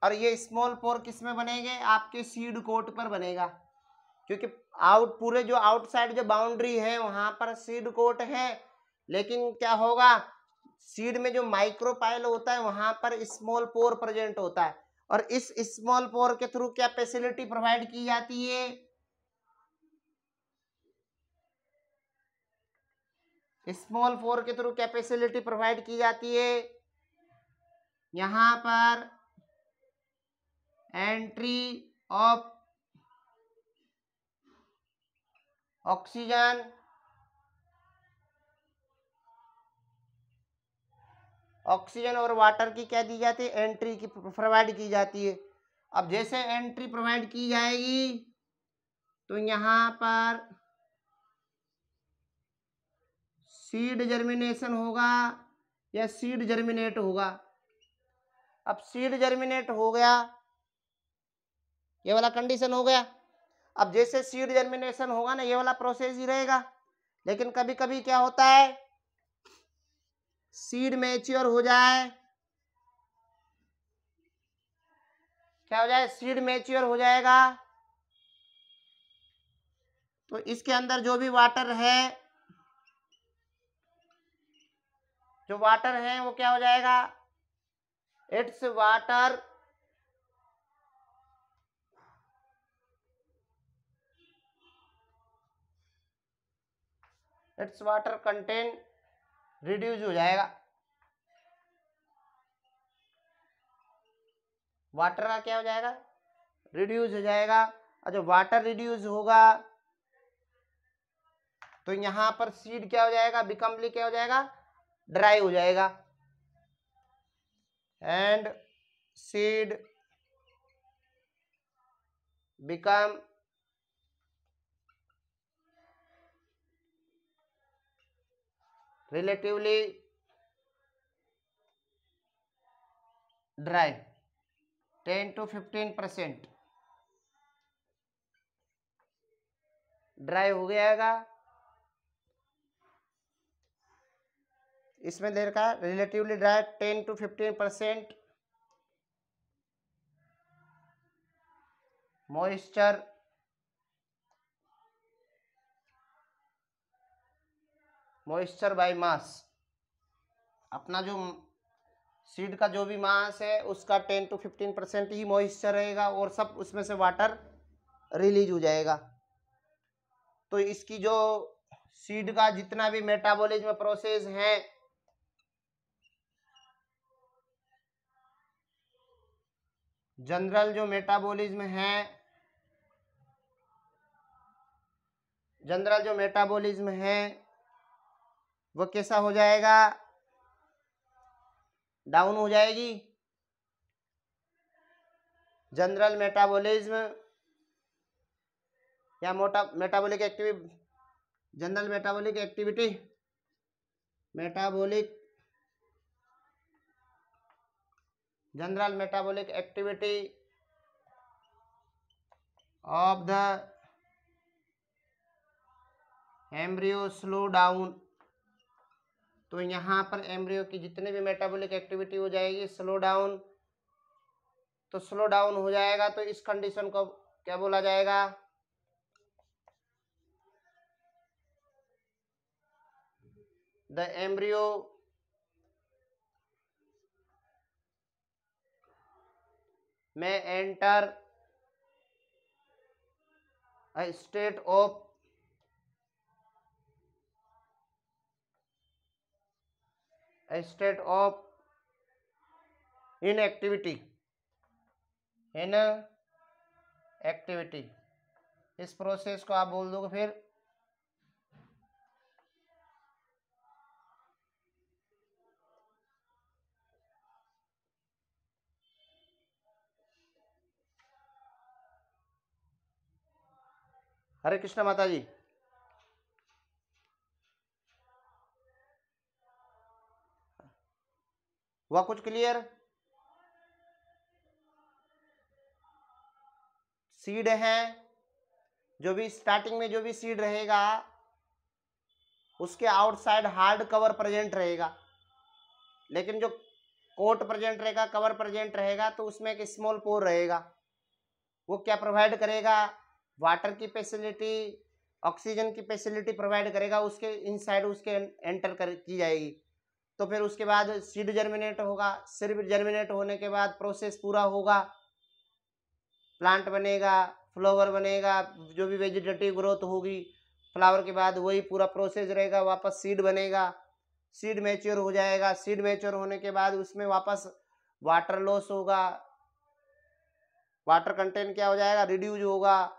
और ये स्मॉल पोर किस में बनेंगे, आपके सीड कोट पर बनेगा, क्योंकि पूरे जो आउटसाइड जो बाउंड्री है वहां पर सीड कोट है, लेकिन क्या होगा, सीड में जो माइक्रोपाइल होता है वहां पर स्मॉल पोर प्रेजेंट होता है, और इस स्मॉल पोर के थ्रू क्या फैसिलिटी प्रोवाइड की जाती है, स्मॉल पोर के थ्रू क्या फैसिलिटी प्रोवाइड की जाती है, यहां पर एंट्री ऑफ ऑक्सीजन और वाटर की क्या दी जाती है, एंट्री की प्रोवाइड की जाती है। अब जैसे एंट्री प्रोवाइड की जाएगी तो यहां पर सीड जर्मिनेशन होगा या सीड जर्मिनेट होगा। अब सीड जर्मिनेट हो गया, ये वाला कंडीशन हो गया। अब जैसे सीड जर्मिनेशन होगा ना, ये वाला प्रोसेस ही रहेगा, लेकिन कभी कभी क्या होता है, सीड मैच्योर हो जाए, क्या हो जाए, सीड मैच्योर हो जाएगा, तो इसके अंदर जो भी वाटर है, जो वाटर है वो क्या हो जाएगा, इट्स वाटर कंटेंट रिड्यूस हो जाएगा। वाटर का क्या हो जाएगा, रिड्यूस हो जाएगा। और जब वाटर रिड्यूस होगा तो यहां पर सीड क्या हो जाएगा, बिकमली क्या हो जाएगा, ड्राई हो जाएगा, and seed become relatively dry 10 to 15% dry हो जाएगा। इसमें दे रखा है relatively dry 10 to 15% moisture by mass. अपना जो सीड का जो भी मास है उसका 10 to 15% ही मॉइस्चर रहेगा और सब उसमें से वाटर रिलीज हो जाएगा। तो इसकी जो सीड का जितना भी मेटाबॉलिज्म प्रोसेस है, जनरल जो मेटाबॉलिज्म है जनरल जो मेटाबॉलिज्म है वो कैसा हो जाएगा, डाउन हो जाएगी। जनरल मेटाबॉलिज्म या metabolic activity, general metabolic activity, metabolic general metabolic activity of the embryo slow down. तो यहाँ पर एम्ब्रियो की जितने भी मेटाबॉलिक एक्टिविटी हो जाएगी स्लो डाउन। तो स्लो डाउन हो जाएगा तो इस कंडीशन को क्या बोला जाएगा, द एम्ब्रियो में enter a state of inactivity, inactivity। इस प्रोसेस को आप बोल दोगे फिर हरे कृष्णा माता जी, हुआ कुछ क्लियर? सीड है, जो भी स्टार्टिंग में जो भी सीड रहेगा उसके आउटसाइड हार्ड कवर प्रेजेंट रहेगा, लेकिन जो कोट प्रेजेंट रहेगा, कवर प्रेजेंट रहेगा, तो उसमें एक स्मॉल पोर रहेगा। वो क्या प्रोवाइड करेगा, वाटर की फैसिलिटी, ऑक्सीजन की फैसिलिटी प्रोवाइड करेगा, उसके इनसाइड उसके एंटर की जाएगी। तो फिर उसके बाद सीड जर्मिनेट होगा, सीड जर्मिनेट होने के बाद प्रोसेस पूरा होगा, प्लांट बनेगा, फ्लावर बनेगा, जो भी वेजिटेटिव ग्रोथ होगी, फ्लावर के बाद वही पूरा प्रोसेस रहेगा, वापस सीड बनेगा, सीड मैच्योर हो जाएगा, सीड मैच्योर होने के बाद उसमें वापस वाटर लॉस होगा, वाटर कंटेंट क्या हो जाएगा, रिड्यूज होगा,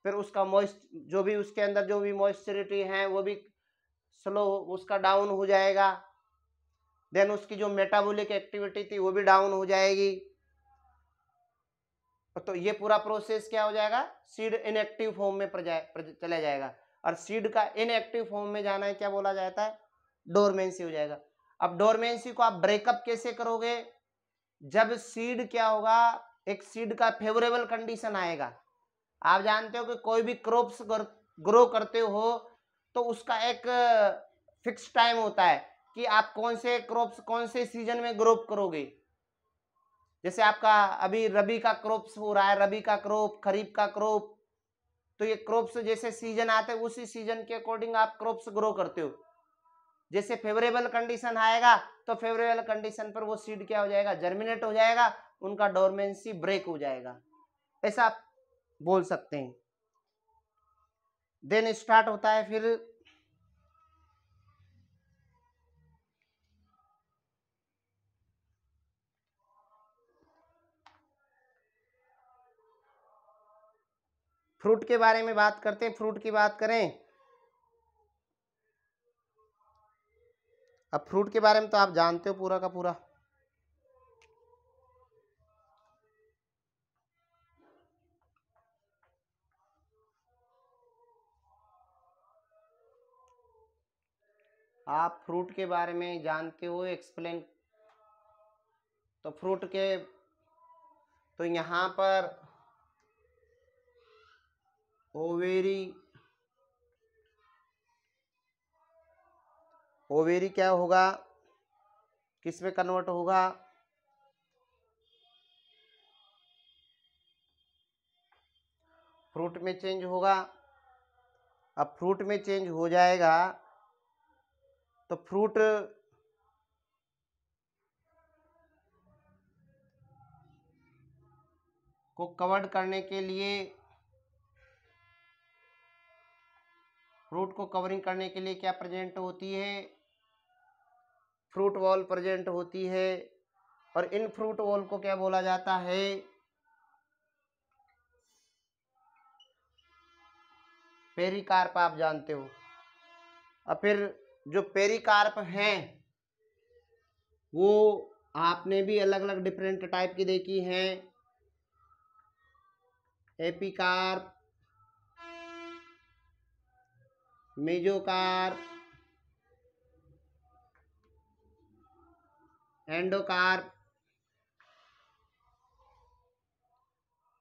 फिर उसका मॉइस्ट जो भी उसके अंदर जो भी मॉइस्चरिटी है वो भी स्लो उसका डाउन हो जाएगा, देन उसकी जो मेटाबॉलिक एक्टिविटी थी वो भी डाउन हो जाएगी। तो ये पूरा प्रोसेस क्या हो जाएगा, सीड इनएक्टिव फॉर्म में चला जाएगा, और सीड का इनएक्टिव फॉर्म में जाना है क्या बोला जाता है, डोरमेंसी हो जाएगा। अब डोरमेंसी को आप ब्रेकअप कैसे करोगे, जब सीड क्या होगा, एक सीड का फेवरेबल कंडीशन आएगा। आप जानते हो कि कोई भी क्रॉप्स ग्रो करते हो तो उसका एक फिक्स टाइम होता है कि आप कौन से क्रॉप्स कौन से सीजन में ग्रो करोगे। जैसे आपका अभी रबी का क्रॉप्स हो रहा है, रबी का क्रॉप, खरीफ का क्रॉप, तो ये क्रॉप्स जैसे सीजन आते हैं उसी सीजन के अकॉर्डिंग आप क्रॉप्स ग्रो करते हो। जैसे फेवरेबल कंडीशन आएगा तो फेवरेबल कंडीशन पर वो सीड क्या हो जाएगा, जर्मिनेट हो जाएगा, उनका डोरमेंसी ब्रेक हो जाएगा, ऐसा आप बोल सकते हैं। देन स्टार्ट होता है फिर फ्रूट के बारे में बात करते हैं। फ्रूट की बात करें, अब फ्रूट के बारे में तो आप जानते हो पूरा का पूरा। आप फ्रूट के बारे में जानते हो, एक्सप्लेन। तो फ्रूट के तो यहाँ पर ओवेरी, ओवेरी क्या होगा, किस में कन्वर्ट होगा, फ्रूट में चेंज होगा। अब फ्रूट में चेंज हो जाएगा तो फ्रूट को कवर्ड करने के लिए, फ्रूट को कवरिंग करने के लिए क्या प्रेजेंट होती है, फ्रूट वॉल प्रेजेंट होती है। और इन फ्रूट वॉल को क्या बोला जाता है, पेरिकार्प आप जानते हो। और फिर जो पेरिकार्प हैं वो आपने भी अलग अलग डिफरेंट टाइप की देखी हैं, एपिकार्प, मेजोकार्प, एंडोकार्प।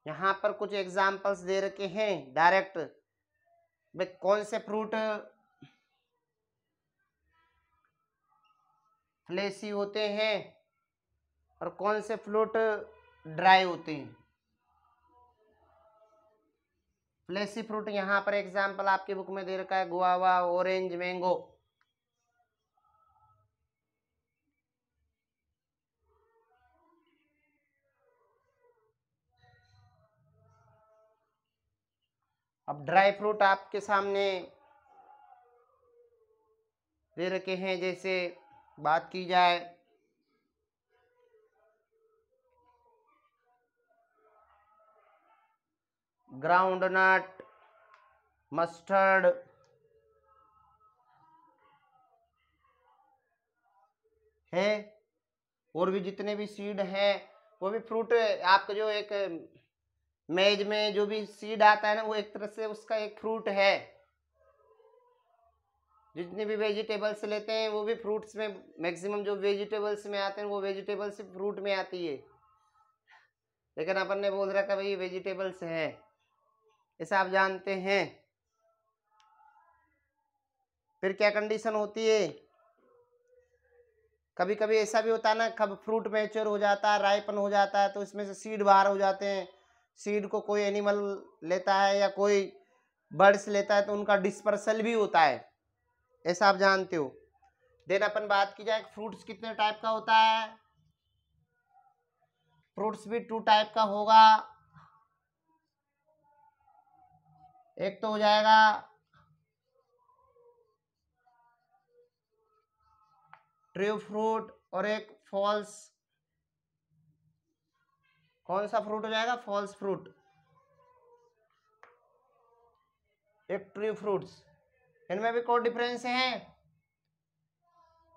यहां पर कुछ एग्जाम्पल्स दे रखे हैं डायरेक्ट, भाई कौन से फ्रूट फ्लेशी होते हैं और कौन से फ्रूट ड्राई होते हैं। फ्लेशी फ्रूट यहाँ पर एग्जाम्पल आपकी बुक में दे रखा है, गुआवा, ऑरेंज, मैंगो। अब ड्राई फ्रूट आपके सामने दे रखे हैं, जैसे बात की जाए ग्राउंडनट, मस्टर्ड, है, और भी जितने भी सीड हैं वो भी फ्रूट। आपका जो एक मेज में जो भी सीड आता है ना, वो एक तरह से उसका एक फ्रूट है। जितने भी वेजिटेबल्स लेते हैं वो भी फ्रूट्स में, मैक्सिमम जो वेजिटेबल्स में आते हैं वो वेजिटेबल्स फ्रूट में आती है, लेकिन अपन ने बोल रखा भाई वेजिटेबल्स है, ऐसा आप जानते हैं। फिर क्या कंडीशन होती है, कभी कभी ऐसा भी होता है ना, कब फ्रूट मैच्योर हो जाता है, राइपन हो जाता है, तो इसमें से सीड बाहर हो जाते हैं। सीड को कोई एनिमल लेता है या कोई बर्ड्स लेता है तो उनका डिस्पर्सल भी होता है, ऐसा आप जानते हो। देन अपन बात की जाए फ्रूट्स कितने टाइप का होता है, फ्रूट्स भी 2 टाइप का होगा। एक तो हो जाएगा ट्रू फ्रूट और एक फॉल्स। कौन सा फ्रूट हो जाएगा, फॉल्स फ्रूट, एक ट्रू फ्रूट्स। इनमें भी कोई डिफरेंस है।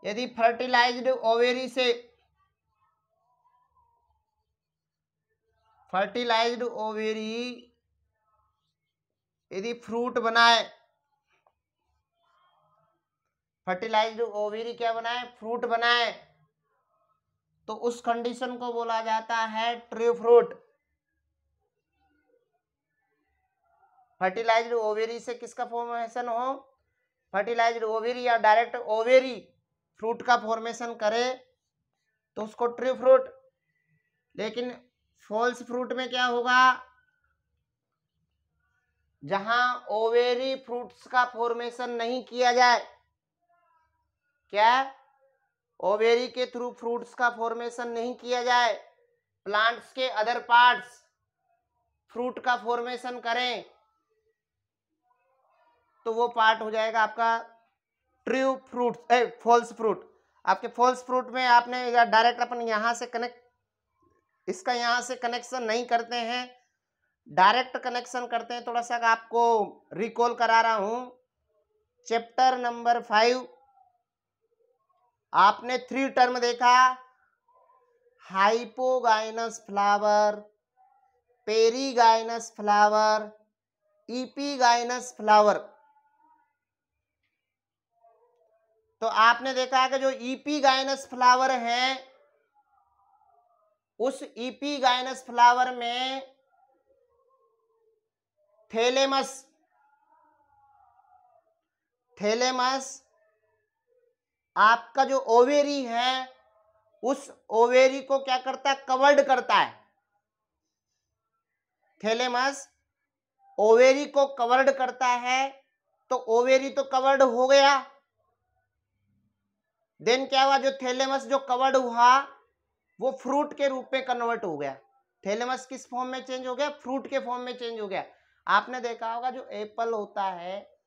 यदि फर्टिलाइज्ड ओवेरी से फर्टिलाइज्ड ओवेरी यदि फ्रूट बनाए, फर्टिलाइज्ड ओवेरी क्या बनाए, फ्रूट बनाए, तो उस कंडीशन को बोला जाता है ट्रू फ्रूट। फर्टिलाइज्ड ओवेरी से किसका फॉर्मेशन हो, फर्टिलाइज्ड ओवेरी या डायरेक्ट ओवेरी फ्रूट का फॉर्मेशन करे तो उसको ट्रू फ्रूट। लेकिन फॉल्स फ्रूट में क्या होगा, जहां ओवेरी फ्रूट्स का फॉर्मेशन नहीं किया जाए, क्या ओवेरी के थ्रू फ्रूट्स का फॉर्मेशन नहीं किया जाए, प्लांट्स के अदर पार्ट्स फ्रूट का फॉर्मेशन करें, तो वो पार्ट हो जाएगा आपका ट्रू फ्रूट, फॉल्स फ्रूट। आपके फॉल्स फ्रूट में आपने डायरेक्ट अपन यहां से कनेक्ट, इसका यहां से कनेक्शन नहीं करते हैं, डायरेक्ट कनेक्शन करते हैं। थोड़ा सा आपको रिकॉल करा रहा हूं, चैप्टर नंबर 5 आपने 3 टर्म देखा, hypogynous flower, perigynous flower, epigynous flower. तो आपने देखा कि जो इपीगाइनस फ्लावर है, उस इपीगाइनस फ्लावर में थैलेमस, थैलेमस आपका जो ओवेरी है उस ओवेरी को क्या करता है, कवर्ड करता है। थैलेमस ओवेरी को कवर्ड करता है, तो ओवेरी तो कवर्ड हो गया। देन क्या हुआ, जो थैलेमस जो कवर्ड हुआ वो फ्रूट के रूप में कन्वर्ट हो गया। थैलेमस किस फॉर्म में चेंज हो गया, फ्रूट के फॉर्म में चेंज हो गया। आपने देखा होगा जो एप्पल होता है,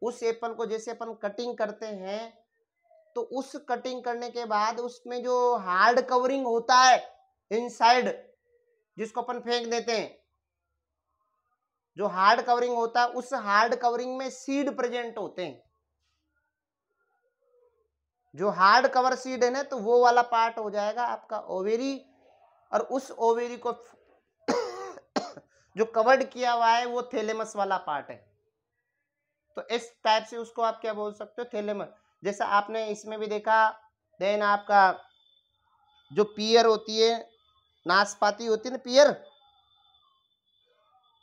उस एप्पल को जैसे अपन कटिंग करते हैं, तो उस कटिंग करने के बाद उसमें जो हार्ड कवरिंग होता है इनसाइड, जिसको अपन फेंक देते हैं, जो हार्ड कवरिंग होता है उस हार्ड कवरिंग में सीड प्रेजेंट होते हैं। जो हार्ड कवर सीड है ना, तो वो वाला पार्ट हो जाएगा आपका ओवेरी, और उस ओवेरी को जो कवर्ड किया हुआ है वो थैलेमस वाला पार्ट है। तो इस टाइप से उसको आप क्या बोल सकते हो, थैलेमस। जैसा आपने इसमें भी देखा, देन आपका जो पियर होती है, नाशपाती होती है ना, पियर,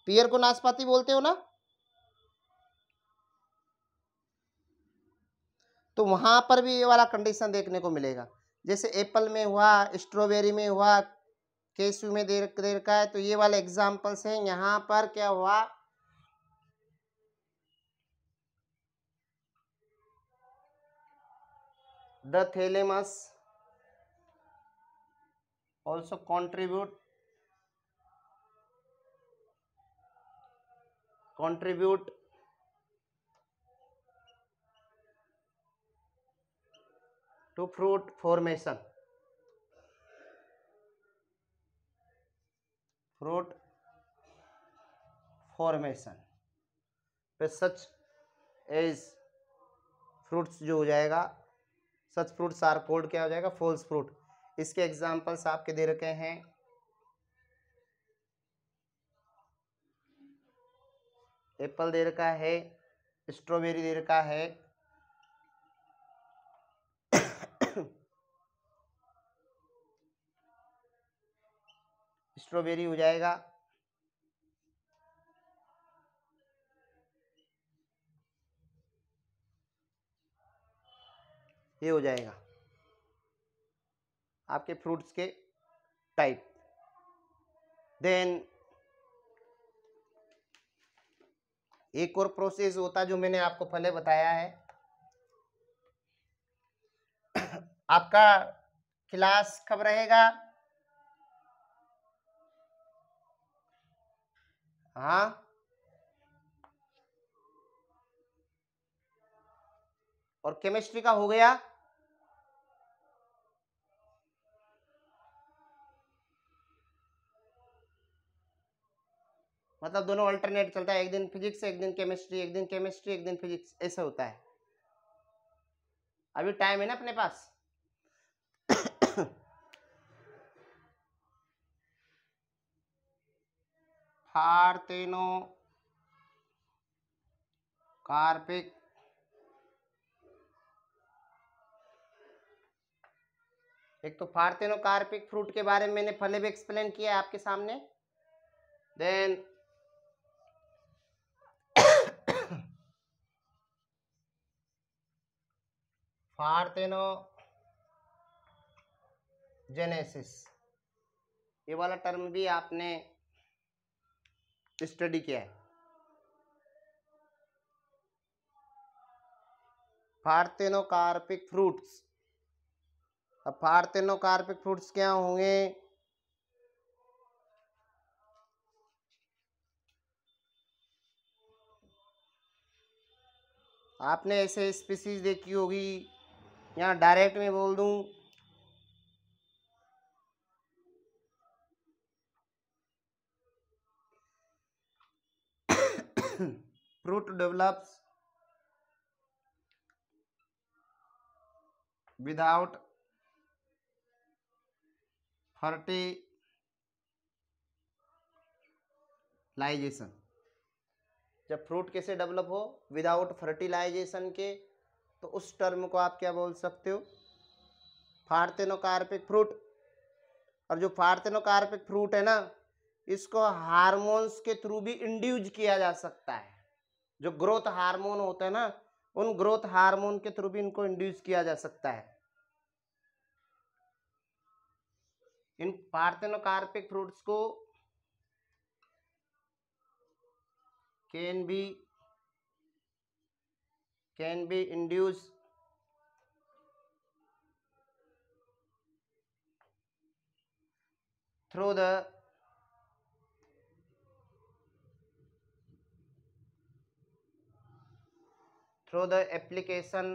पियर को नाशपाती बोलते हो ना, तो वहां पर भी ये वाला कंडीशन देखने को मिलेगा। जैसे एप्पल में हुआ, स्ट्रॉबेरी में हुआ, केसू में दे रखा है, तो ये वाले एग्जांपल्स हैं। यहाँ पर क्या हुआ, the thalamus also contribute to fruit formation, फिर सच एज फ्रूट्स जो हो जाएगा, सच फ्रूट्स आर कॉल्ड क्या हो जाएगा, फॉल्स फ्रूट। इसके एग्जांपल्स आपके दे रखे हैं, एप्पल दे रखा है, स्ट्रॉबेरी दे रखा है, स्ट्रॉबेरी हो जाएगा, ये हो जाएगा आपके फ्रूट्स के टाइप। देन एक और प्रोसेस होता है जो मैंने आपको पहले बताया है। आपका क्लास कब रहेगा? हाँ, और केमिस्ट्री का हो गया? मतलब दोनों अल्टरनेट चलता है, एक दिन फिजिक्स एक दिन केमिस्ट्री, एक दिन केमिस्ट्री एक दिन फिजिक्स, ऐसा होता है। अभी टाइम है ना अपने पास। फार्थेनो कार्पिक एक तो फार्थेनो कार्पिक फ्रूट के बारे में मैंने पहले भी एक्सप्लेन किया है आपके सामने। देन फार्थेनो जेनेसिस, ये वाला टर्म भी आपने स्टडी किया है। पार्थेनोकार्पिक फ्रूट्स, अब पार्थेनोकार्पिक फ्रूट्स क्या होंगे? आपने ऐसे स्पीसीज देखी होगी, यहाँ डायरेक्ट में बोल दूं, fruit develops without फर्टिलाइजेशन। जब फ्रूट कैसे डेवलप हो? विदाउट फर्टिलाइजेशन के, तो उस टर्म को आप क्या बोल सकते हो? फार्थेनोकार्पिक फ्रूट। और जो फार्थेनोकार्पिक फ्रूट है ना, इसको हार्मोन्स के थ्रू भी इंड्यूज किया जा सकता है। जो ग्रोथ हार्मोन होता है ना, उन ग्रोथ हार्मोन के थ्रू भी इनको इंड्यूस किया जा सकता है। इन पार्थेनोकार्पिक फ्रूट्स को can be induce through the application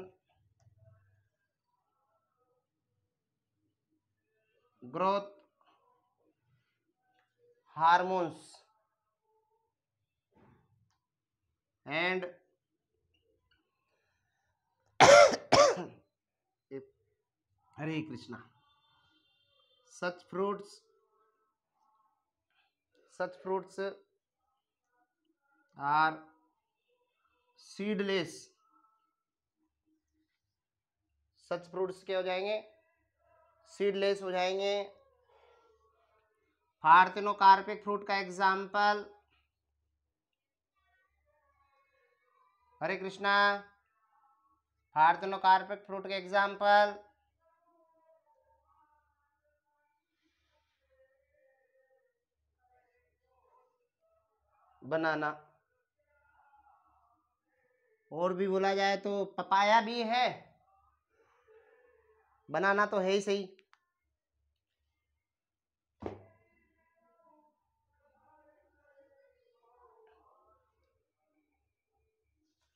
growth hormones and Hare Krishna. Such fruits are seedless. Such fruits क्या हो जाएंगे? सीडलेस हो जाएंगे. पार्थेनोकार्पिक फ्रूट का एग्जाम्पल. हरे कृष्णा. पार्थेनोकार्पिक फ्रूट का एग्जाम्पल. बनाना. और भी बोला जाए तो पपाया भी है. बनाना तो है ही सही.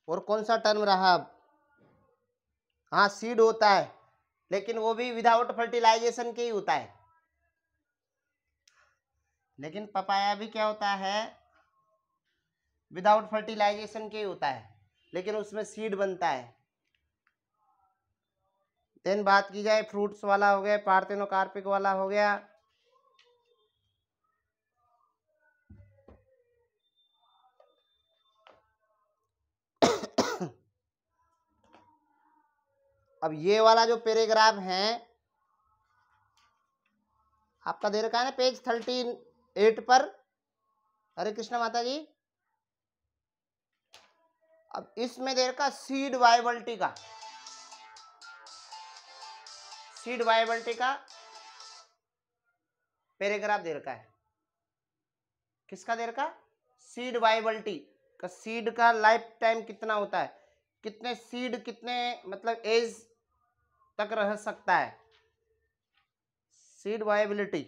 और कौन सा टर्म रहा? हाँ, सीड होता है, लेकिन वो भी विदाउट फर्टिलाइजेशन के ही होता है. लेकिन पपाया भी क्या होता है? विदाउट फर्टिलाइजेशन के ही होता है, लेकिन उसमें सीड बनता है. देन बात की जाए फ्रूट्स वाला हो गया, पार्थेनोकार्पिक वाला हो गया. अब ये वाला जो पैराग्राफ है आपका दे रखा है ना पेज 38 पर. हरे कृष्ण माता जी. अब इसमें दे रखा सीड वायबिलिटी का. सीड वायबिलिटी का पैराग्राफ दे रखा है. किसका दे रखा? सीड वायबिलिटी का. सीड का लाइफ टाइम कितना होता है, कितने सीड कितने मतलब एज तक रह सकता है. Seed viability.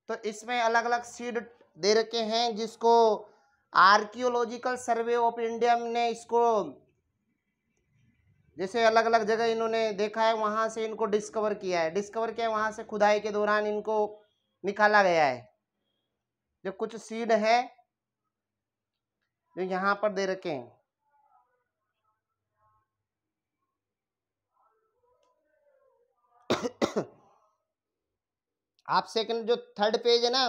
तो इसमें अलग अलग सीड दे रखे हैं, जिसको आर्कियोलॉजिकल सर्वे ऑफ इंडिया ने इसको जैसे अलग अलग जगह इन्होंने देखा है, वहां से इनको डिस्कवर किया है. वहां से खुदाई के दौरान इनको निकाला गया है. जो कुछ सीड है जो यहाँ पर दे रखे हैं. आप सेकंड जो थर्ड पेज है ना,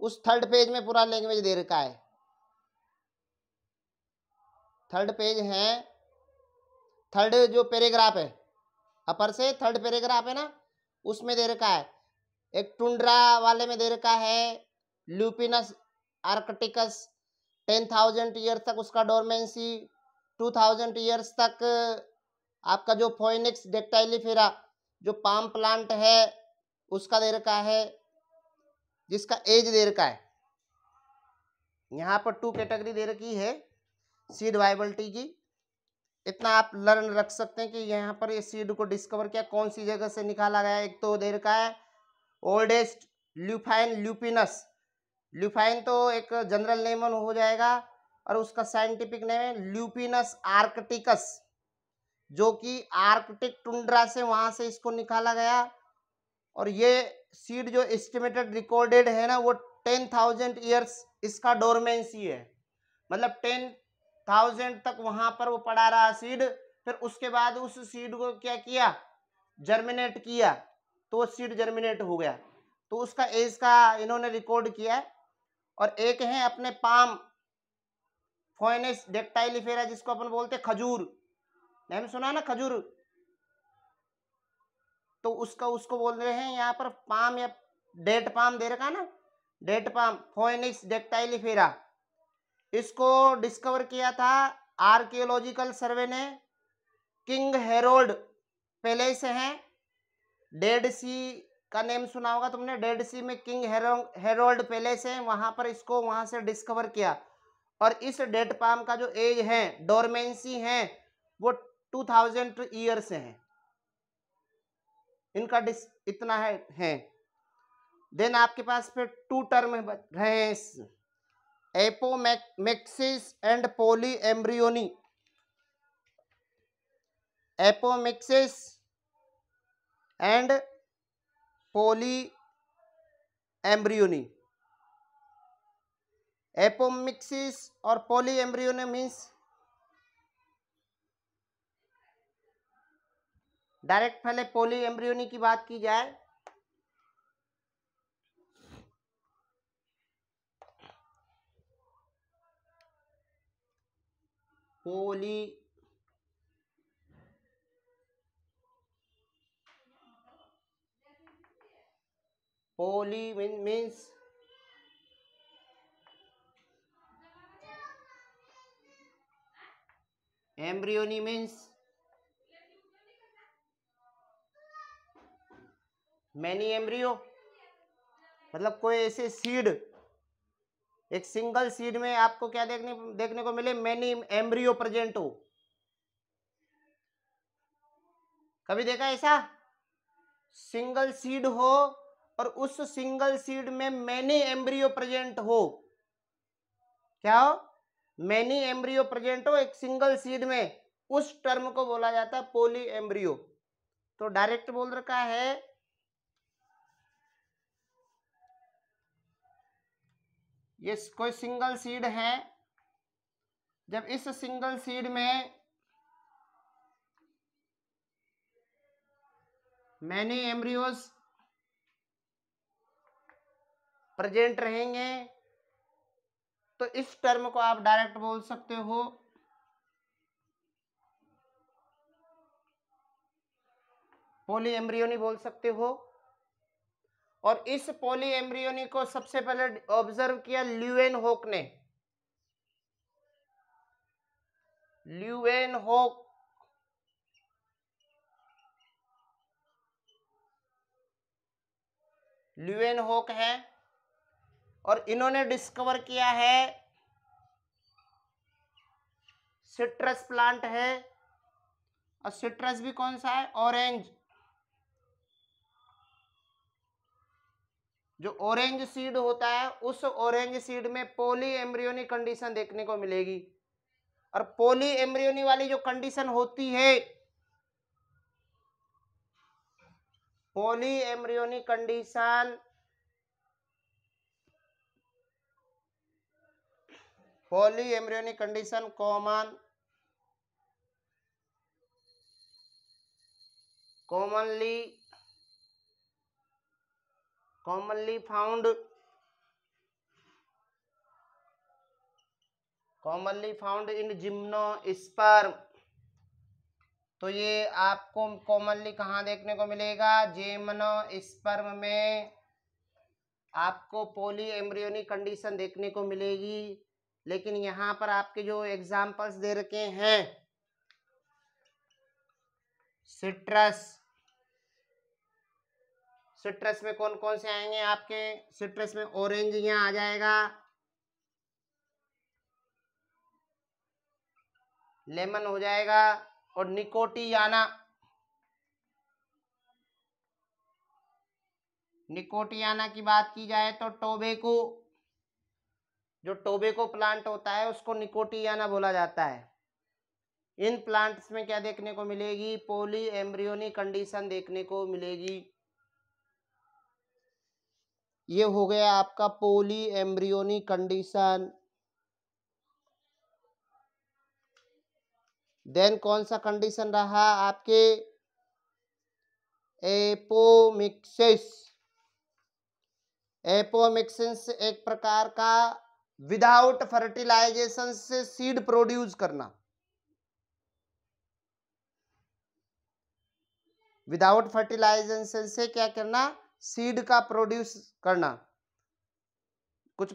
उस थर्ड पेज में पूरा लैंग्वेज दे रखा है. थर्ड पेज है, थर्ड जो पैराग्राफ है अपर से थर्ड पैराग्राफ है ना, उसमें दे रखा है. एक टुंड्रा वाले में दे रखा है ल्यूपिनस आर्कटिकस 10,000 ईयर तक उसका डोरमेंसी. 2,000 ईयर्स तक आपका जो फोइनिक्स डेक्टाइलिफेरा जो पाम प्लांट है उसका दे रखा है, जिसका एज दे रखा है. यहाँ पर 2 कैटेगरी दे रखी है सीड वायबिलिटी की. इतना आप लर्न रख सकते हैं कि यहाँ पर ये सीड को डिस्कवर किया कौन सी जगह से निकाला गया. एक तो दे रखा है ओल्डेस्ट ल्यूफाइन ल्यूपिनस. ल्यूफाइन तो एक जनरल नेम हो जाएगा, और उसका साइंटिफिक नेम है ल्यूपिनस आर्कटिकस, जो कि आर्कटिक टुंड्रा से वहां से इसको निकाला गया. और ये सीड जो एस्टिमेटेड रिकॉर्डेड है ना, वो 10,000 ईयर्स इसका डोरमेंसी है. मतलब 10,000 तक वहां पर वो पड़ा रहा सीड. फिर उसके बाद उस सीड को क्या किया? जर्मिनेट किया, तो वो सीड जर्मिनेट हो गया. तो उसका एज का इन्होंने रिकॉर्ड किया है. और एक है अपने पाम फोइनिक्स डेक्टाइलिफेरा, जिसको अपन बोलते खजूर. नाम सुना ना खजूर? तो उसको बोल रहे हैं यहाँ पर पाम या डेट पाम दे रखा ना, डेट पाम फोइनिक्स डेक्टाइलिफेरा. इसको डिस्कवर किया था आर्कियोलॉजिकल सर्वे ने. किंग हेरोल्ड पैलेस है, डेड सी का नेम सुना होगा तुमने. डेड सी में किंग हेरोल्ड पैलेस है, वहां पर इसको वहां से डिस्कवर किया. और इस डेट पाम का जो एज है, डोरमेंसी है, वो 2,000 ईयर से है. इनका इतना है. देन आपके पास फिर 2 टर्म रहे हैं, apomixis and poly embryony. Apomixis and poly embryony. Apomixis और पॉली एम्ब्रियोनी मीन्स डायरेक्ट पहले पॉली एम्ब्रियोनी की बात की जाए, poly means embryony means many embryo, मतलब कोई ऐसे सीड, एक सिंगल सीड में आपको क्या देखने को मिले, मैनी एम्ब्रियो प्रेजेंट हो। कभी देखा ऐसा सिंगल सीड हो और उस सिंगल सीड में मैनी एम्ब्रियो प्रेजेंट हो, क्या हो, मैनी एम्ब्रियो प्रेजेंट हो एक सिंगल सीड में, उस टर्म को बोला जाता है पॉली एम्ब्रियो। तो डायरेक्ट बोल रखा है ये कोई सिंगल सीड है, जब इस सिंगल सीड में मैनी एम्ब्रियोज प्रेजेंट रहेंगे तो इस टर्म को आप डायरेक्ट बोल सकते हो पॉली एम्ब्रियोनी बोल सकते हो। और इस पॉली एम्ब्रियोनी को सबसे पहले ऑब्जर्व किया ल्यूवेनहोक ने। ल्यूवेनहोक है और इन्होंने डिस्कवर किया है सिट्रस प्लांट है, और सिट्रस भी कौन सा है, ऑरेंज। जो ऑरेंज सीड होता है उस ऑरेंज सीड में पॉली एम्ब्रियोनी कंडीशन देखने को मिलेगी, और पॉली एम्ब्रियोनी वाली जो कंडीशन होती है, poly embryony condition, poly embryony condition commonly found in gymnosperm. तो ये आपको कॉमनली कहाँ देखने को मिलेगा, जिम्नोस्पर्म में आपको पॉली एम्ब्रियोनी कंडीशन देखने को मिलेगी। लेकिन यहाँ पर आपके जो एग्जाम्पल्स दे रखे हैं, सिट्रस में कौन कौन से आएंगे आपके, सिट्रस में ऑरेंज यहाँ आ जाएगा, लेमन हो जाएगा, और निकोटियाना की बात की जाए तो टोबैको, जो टोबैको प्लांट होता है उसको निकोटियाना बोला जाता है। इन प्लांट्स में क्या देखने को मिलेगी, पॉली एम्ब्रियोनी कंडीशन देखने को मिलेगी। ये हो गया आपका पॉली एम्ब्रियोनी कंडीशन। देन कौन सा कंडीशन रहा आपके, एपोमिक्सिस। एपोमिक्सिस एक प्रकार का विदाउट फर्टिलाइजेशन से सीड प्रोड्यूस करना, विदाउट फर्टिलाइजेशन से क्या करना, सीड का प्रोड्यूस करना। कुछ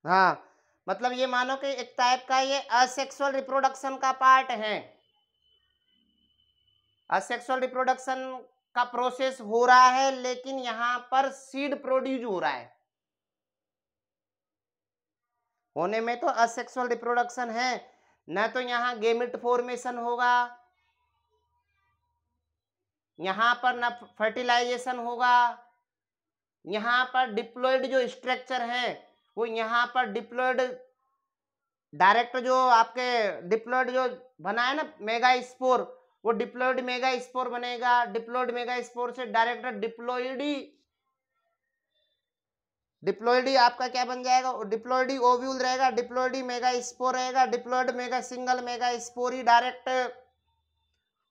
हाँ, मतलब ये मानो कि एक टाइप का ये असेक्सुअल रिप्रोडक्शन का पार्ट है। असेक्सुअल रिप्रोडक्शन का प्रोसेस हो रहा है, लेकिन यहां पर सीड प्रोड्यूस हो रहा है। होने में तो असेक्सुअल रिप्रोडक्शन है, न तो यहाँ गेमिट फॉर्मेशन होगा, यहाँ पर न फर्टिलाइजेशन होगा, यहाँ पर डिप्लॉयड जो स्ट्रक्चर है वो यहाँ पर डिप्लॉयड डायरेक्ट, जो आपके डिप्लॉयड जो बना है ना मेगा स्पोर, वो डिप्लॉयड मेगा स्पोर बनेगा, डिप्लॉयड मेगा स्पोर से डायरेक्ट डिप्लॉयड डिप्लॉइडी आपका क्या बन जाएगा, डिप्लॉइडी ओव्यूल रहेगा, डिप्लॉइडी मेगास्पोर रहेगा, डिप्लॉइड मेगा सिंगल मेगास्पोर ही डायरेक्ट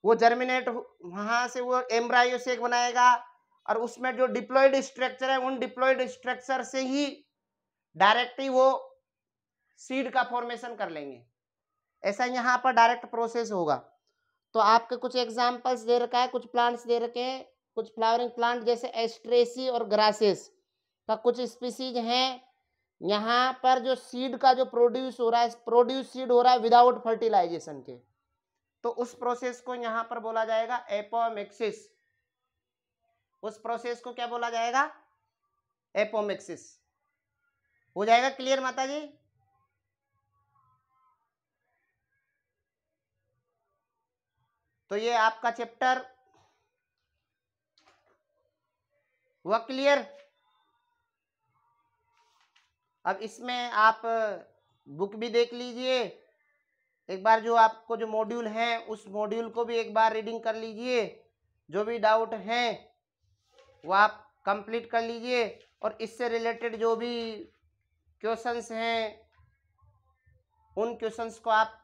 वो जर्मिनेट वहां से वो एम्ब्रायो से एक बनाएगा, और उसमें जो डिप्लॉइड स्ट्रक्चर है उन डिप्लॉइड स्ट्रक्चर से ही डायरेक्ट ही वो सीड का फॉर्मेशन कर लेंगे। ऐसा यहाँ पर डायरेक्ट प्रोसेस होगा। तो आपके कुछ एग्जांपल्स दे रखा है, कुछ प्लांट्स दे रखे हैं, कुछ फ्लावरिंग प्लांट जैसे एस्ट्रेसी और ग्रासेस का कुछ स्पीसीज हैं। यहाँ पर जो सीड का जो प्रोड्यूस हो रहा है, प्रोड्यूस सीड हो रहा है विदाउट फर्टिलाइजेशन के, तो उस प्रोसेस को यहाँ पर बोला जाएगा एपोमिक्सिस। उस प्रोसेस को क्या बोला जाएगा, एपोमिक्सिस। हो जाएगा क्लियर माता जी? तो ये आपका चैप्टर हुआ क्लियर। अब इसमें आप बुक भी देख लीजिए एक बार, जो आपको जो मॉड्यूल है उस मॉड्यूल को भी एक बार रीडिंग कर लीजिए, जो भी डाउट हैं वो आप कंप्लीट कर लीजिए, और इससे रिलेटेड जो भी क्वेश्चंस हैं उन क्वेश्चंस को आप